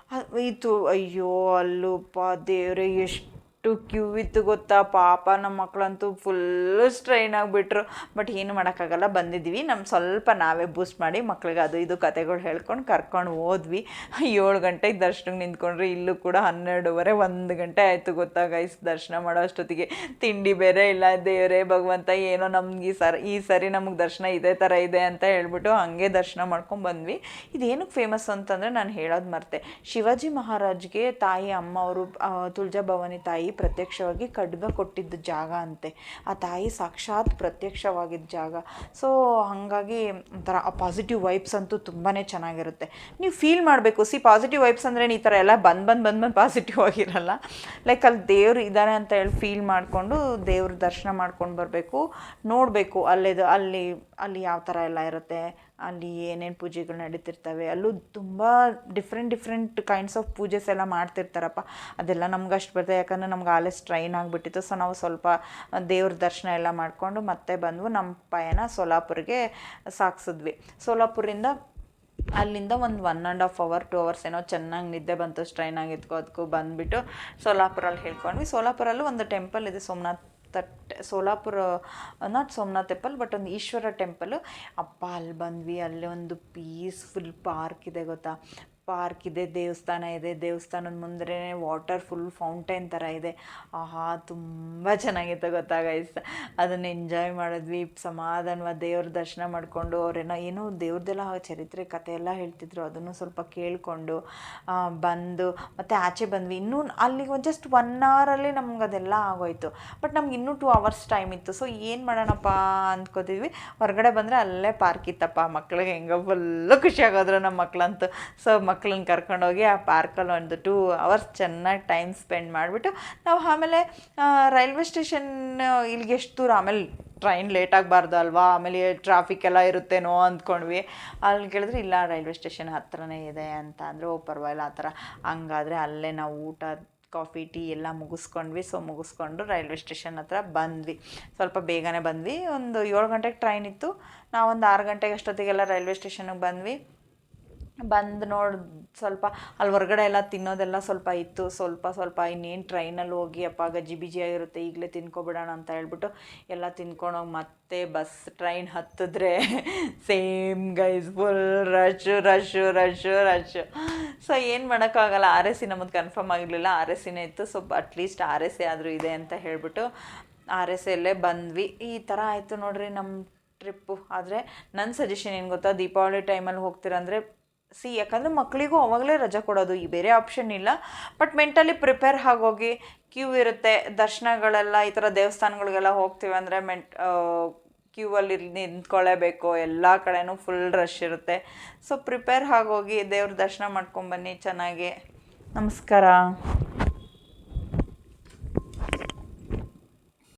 ಇದು ಅಯ್ಯೋ ಅಲ್ಲೂಪ್ಪ ದೇವ್ರೆ ಎಷ್ಟು ಕ್ಯೂ ಇತ್ತು ಗೊತ್ತಾ. ಪಾಪ ನಮ್ಮ ಮಕ್ಕಳಂತೂ ಫುಲ್ಲು ಸ್ಟ್ರೈನ್ ಆಗಿಬಿಟ್ರು. ಬಟ್ ಏನು ಮಾಡೋಕ್ಕಾಗಲ್ಲ, ಬಂದಿದ್ವಿ. ಸ್ವಲ್ಪ ನಾವೇ ಬೂಸ್ಟ್ ಮಾಡಿ ಮಕ್ಳಿಗೆ ಅದು ಇದು ಕತೆಗಳು ಹೇಳ್ಕೊಂಡು ಕರ್ಕೊಂಡು ಹೋದ್ವಿ. 7 ಗಂಟೆಗೆ ದರ್ಶನಕ್ಕೆ ನಿಂತ್ಕೊಂಡ್ರೆ ಇಲ್ಲೂ ಕೂಡ 12:30 1 ಗಂಟೆ ಆಯಿತು ಗೊತ್ತಾ ಗೈಸ್. ದರ್ಶನ ಮಾಡೋ ಅಷ್ಟೊತ್ತಿಗೆ ತಿಂಡಿ ಬೇರೆ ಇಲ್ಲ. ದೇವರೇ ಭಗವಂತ, ಏನೋ ನಮ್ಗೆ ಈ ಸರಿ ನಮಗೆ ದರ್ಶನ ಇದೇ ಥರ ಇದೆ ಅಂತ ಹೇಳ್ಬಿಟ್ಟು ಹಾಗೆ ದರ್ಶನ ಮಾಡ್ಕೊಂಡು ಬಂದ್ವಿ. ಇದೇನಕ್ಕೆ ಫೇಮಸ್ ಅಂತಂದರೆ ನಾನು ಹೇಳೋದು ಮರ್ತೆ, ಶಿವಾಜಿ ಮಹಾರಾಜ್ಗೆ ತಾಯಿ ಅಮ್ಮ ಅವರು ತುಳಜಾ ಭವಾನಿ ತಾಯಿ ತಾಯಿ ಪ್ರತ್ಯಕ್ಷವಾಗಿ ಖಡ್ಗ ಕೊಟ್ಟಿದ್ದ ಜಾಗ ಅಂತೆ, ಆ ತಾಯಿ ಸಾಕ್ಷಾತ್ ಪ್ರತ್ಯಕ್ಷವಾಗಿದ್ದ ಜಾಗ. ಸೊ ಹಾಗಾಗಿ ಒಂಥರ ಆ ಪಾಸಿಟಿವ್ ವೈಬ್ಸ್ ಅಂತೂ ತುಂಬಾ ಚೆನ್ನಾಗಿರುತ್ತೆ. ನೀವು ಫೀಲ್ ಮಾಡಬೇಕು. ಪಾಸಿಟಿವ್ ವೈಬ್ಸ್ ಅಂದರೆ ಈ ಥರ ಎಲ್ಲ ಬಂದು ಪಾಸಿಟಿವ್ ಆಗಿರಲ್ಲ. ಲೈಕ್ ಅಲ್ಲಿ ದೇವ್ರು ಇದ್ದಾರೆ ಅಂತ ಹೇಳಿ ಫೀಲ್ ಮಾಡಿಕೊಂಡು ದೇವ್ರ ದರ್ಶನ ಮಾಡ್ಕೊಂಡು ಬರಬೇಕು, ನೋಡಬೇಕು ಅಲ್ಲಿ ಯಾವ ಥರ ಎಲ್ಲ ಇರುತ್ತೆ, ಅಲ್ಲಿ ಏನೇನು ಪೂಜೆಗಳು ನಡೀತಿರ್ತವೆ. ಅಲ್ಲೂ ತುಂಬ ಡಿಫ್ರೆಂಟ್ ಕೈಂಡ್ಸ್ ಆಫ್ ಪೂಜೆಸ್ ಎಲ್ಲ ಮಾಡ್ತಿರ್ತಾರಪ್ಪ. ಅದೆಲ್ಲ ನಮ್ಗೆ ಅಷ್ಟು ಬರ್ತದೆ, ಯಾಕಂದರೆ ನಮ್ಗೆ ಆಲೇ ಸ್ಟ್ರೈನ್ ಆಗಿಬಿಟ್ಟಿತ್ತು. ಸೊ ನಾವು ಸ್ವಲ್ಪ ದೇವ್ರ ದರ್ಶನ ಎಲ್ಲ ಮಾಡಿಕೊಂಡು ಮತ್ತೆ ಬಂದು ನಮ್ಮ ಪಯಣ ಸೋಲಾಪುರ್ಗೆ ಸಾಗಿಸಿದ್ವಿ. ಸೋಲಾಪುರಿಂದ ಅಲ್ಲಿಂದ ಒಂದು 1.5 hour 2 hours ಏನೋ ಚೆನ್ನಾಗಿ ನಿದ್ದೆ ಬಂತು, ಸ್ಟ್ರೈನ್ ಆಗಿದ್ಕೋ ಅದಕ್ಕೂ ಬಂದುಬಿಟ್ಟು ಸೋಲಾಪುರಲ್ಲಿ ಹೇಳ್ಕೊಂಡ್ವಿ. ಸೋಲಾಪುರಲ್ಲೂ ಒಂದು ಟೆಂಪಲ್ ಇದೆ, Solapur not Somnath temple but ಒಂದು ಈಶ್ವರ ಟೆಂಪಲು. ಅಪ್ಪ ಅಲ್ಲಿ ಬಂದ್ವಿ. ಅಲ್ಲಿ ಒಂದು ಪೀಸ್ಫುಲ್ ಪಾರ್ಕ್ ಇದೆ ಗೊತ್ತಾ, ಪಾರ್ಕ್ ಇದೆ, ದೇವಸ್ಥಾನ ಇದೆ, ದೇವಸ್ಥಾನದ ಮುಂದೆ ವಾಟರ್ ಫುಲ್ ಫೌಂಟೇನ್ ಥರ ಇದೆ. ಆಹಾ ತುಂಬ ಚೆನ್ನಾಗಿತ್ತು ಗೊತ್ತಾ ಗೈಸ್. ಅದನ್ನು ಎಂಜಾಯ್ ಮಾಡಿದ್ವಿ, ಸಮಾಧಾನವಾದ ದೇವ್ರ ದರ್ಶನ ಮಾಡಿಕೊಂಡು. ಏನೋ ದೇವ್ರದ್ದೆಲ್ಲ ಚರಿತ್ರೆ ಕಥೆ ಎಲ್ಲ ಹೇಳ್ತಿದ್ರು, ಅದನ್ನು ಸ್ವಲ್ಪ ಕೇಳಿಕೊಂಡು ಬಂದು ಮತ್ತೆ ಆಚೆ ಬಂದ್ವಿ. ಇನ್ನೂ ಅಲ್ಲಿಗೆ ಜಸ್ಟ್ 1 hour ನಮ್ಗೆ ಅದೆಲ್ಲ ಆಗೋಯ್ತು. ಬಟ್ ನಮ್ಗೆ ಇನ್ನೂ 2 hours ಟೈಮ್ ಇತ್ತು. ಸೊ ಏನು ಮಾಡೋಣಪ್ಪ ಅಂದ್ಕೋತಿದ್ವಿ. ಹೊರಗಡೆ ಬಂದರೆ ಅಲ್ಲೇ ಪಾರ್ಕ್ ಇತ್ತಪ್ಪ. ಮಕ್ಳಿಗೆ ಹೆಂಗೋ ಫುಲ್ಲು ಖುಷಿಯಾಗೋದ್ರು ನಮ್ಮ ಮಕ್ಳಂತೂ. ಸೊ ಮಕ್ಳನ್ನ ಕರ್ಕೊಂಡೋಗಿ ಆ ಪಾರ್ಕಲ್ಲಿ ಒಂದು 2 hours ಚೆನ್ನಾಗಿ ಟೈಮ್ ಸ್ಪೆಂಡ್ ಮಾಡಿಬಿಟ್ಟು ನಾವು ಆಮೇಲೆ ರೈಲ್ವೆ ಸ್ಟೇಷನ್ ಇಲ್ಲಿಗೆ ಎಷ್ಟು ದೂರ, ಆಮೇಲೆ ಟ್ರೈನ್ ಲೇಟ್ ಆಗಬಾರ್ದು ಅಲ್ವಾ, ಆಮೇಲೆ ಟ್ರಾಫಿಕ್ ಎಲ್ಲ ಇರುತ್ತೇನೋ ಅಂದ್ಕೊಂಡ್ವಿ. ಅಲ್ಲಿ ಕೇಳಿದ್ರೆ ಇಲ್ಲ ರೈಲ್ವೆ ಸ್ಟೇಷನ್ ಹತ್ರನೇ ಇದೆ ಅಂತ ಅಂದರೆ, ಓ ಪರವಾಗಿಲ್ಲ ಆ ಥರ. ಹಂಗಾದರೆ ಅಲ್ಲೇ ನಾವು ಊಟ ಕಾಫಿ ಟೀ ಎಲ್ಲ ಮುಗಿಸ್ಕೊಂಡ್ವಿ. ಸೊ ಮುಗಿಸ್ಕೊಂಡು ರೈಲ್ವೆ ಸ್ಟೇಷನ್ ಹತ್ರ ಬಂದ್ವಿ. ಸ್ವಲ್ಪ ಬೇಗನೆ ಬಂದ್ವಿ. ಒಂದು 7 ಗಂಟೆಗೆ ಟ್ರೈನ್ ಇತ್ತು. ನಾವೊಂದು 6 ಗಂಟೆಗೆ ಅಷ್ಟೊತ್ತಿಗೆಲ್ಲ ರೈಲ್ವೆ ಸ್ಟೇಷನ್ಗೆ ಬಂದ್ವಿ. ಬಂದು ನೋಡಿ ಸ್ವಲ್ಪ ಅಲ್ಲಿ ಹೊರಗಡೆ ಎಲ್ಲ ತಿನ್ನೋದೆಲ್ಲ ಸ್ವಲ್ಪ ಇತ್ತು. ಸ್ವಲ್ಪ ಇನ್ನೇನು ಟ್ರೈನಲ್ಲಿ ಹೋಗಿ ಅಪ್ಪ ಗಜ್ಜಿ ಬಿಜಿಯಾಗಿರುತ್ತೆ, ಈಗಲೇ ತಿನ್ಕೊಬಿಡೋಣ ಅಂತ ಹೇಳ್ಬಿಟ್ಟು ಎಲ್ಲ ತಿನ್ಕೊಂಡೋಗಿ ಮತ್ತೆ ಟ್ರೈನ್ ಹತ್ತಿದ್ರೆ same guys full rush. So ಏನು ಮಾಡೋಕ್ಕಾಗಲ್ಲ, RSC ನಮ್ಮದು ಕನ್ಫರ್ಮ್ ಆಗಿರಲಿಲ್ಲ, RSCನೇ ಇತ್ತು. ಸೊ ಅಟ್ಲೀಸ್ಟ್ RSC ಆದರೂ ಇದೆ ಅಂತ ಹೇಳ್ಬಿಟ್ಟು RSCಯಲ್ಲೇ ಬಂದ್ವಿ. ಈ ಥರ ಆಯಿತು ನೋಡ್ರಿ ನಮ್ಮ ಟ್ರಿಪ್ಪು. ಆದರೆ ನನ್ನ ಸಜೆಷನ್ ಏನು ಗೊತ್ತಾ, ದೀಪಾವಳಿ ಟೈಮಲ್ಲಿ ಹೋಗ್ತೀರಂದರೆ ಯಾಕಂದರೆ ಮಕ್ಕಳಿಗೂ ಅವಾಗಲೇ ರಜೆ ಕೊಡೋದು, ಈ ಬೇರೆ ಆಪ್ಷನ್ ಇಲ್ಲ. ಬಟ್ ಮೆಂಟಲಿ ಪ್ರಿಪೇರ್ ಆಗೋಗಿ, ಕ್ಯೂ ಇರುತ್ತೆ ದರ್ಶನಗಳೆಲ್ಲ. ಈ ಥರ ದೇವಸ್ಥಾನಗಳಿಗೆಲ್ಲ ಹೋಗ್ತೀವಿ ಅಂದರೆ ಕ್ಯೂ ಅಲ್ಲಿ ನಿಂತ್ಕೊಳ್ಳೇಬೇಕು, ಎಲ್ಲ ಕಡೆನೂ ಫುಲ್ ರಶ್ ಇರುತ್ತೆ. ಸೊ ಪ್ರಿಪೇರ್ ಆಗೋಗಿ ದೇವ್ರ ದರ್ಶನ ಮಾಡ್ಕೊಂಬನ್ನಿ ಚೆನ್ನಾಗಿ. ನಮಸ್ಕಾರ.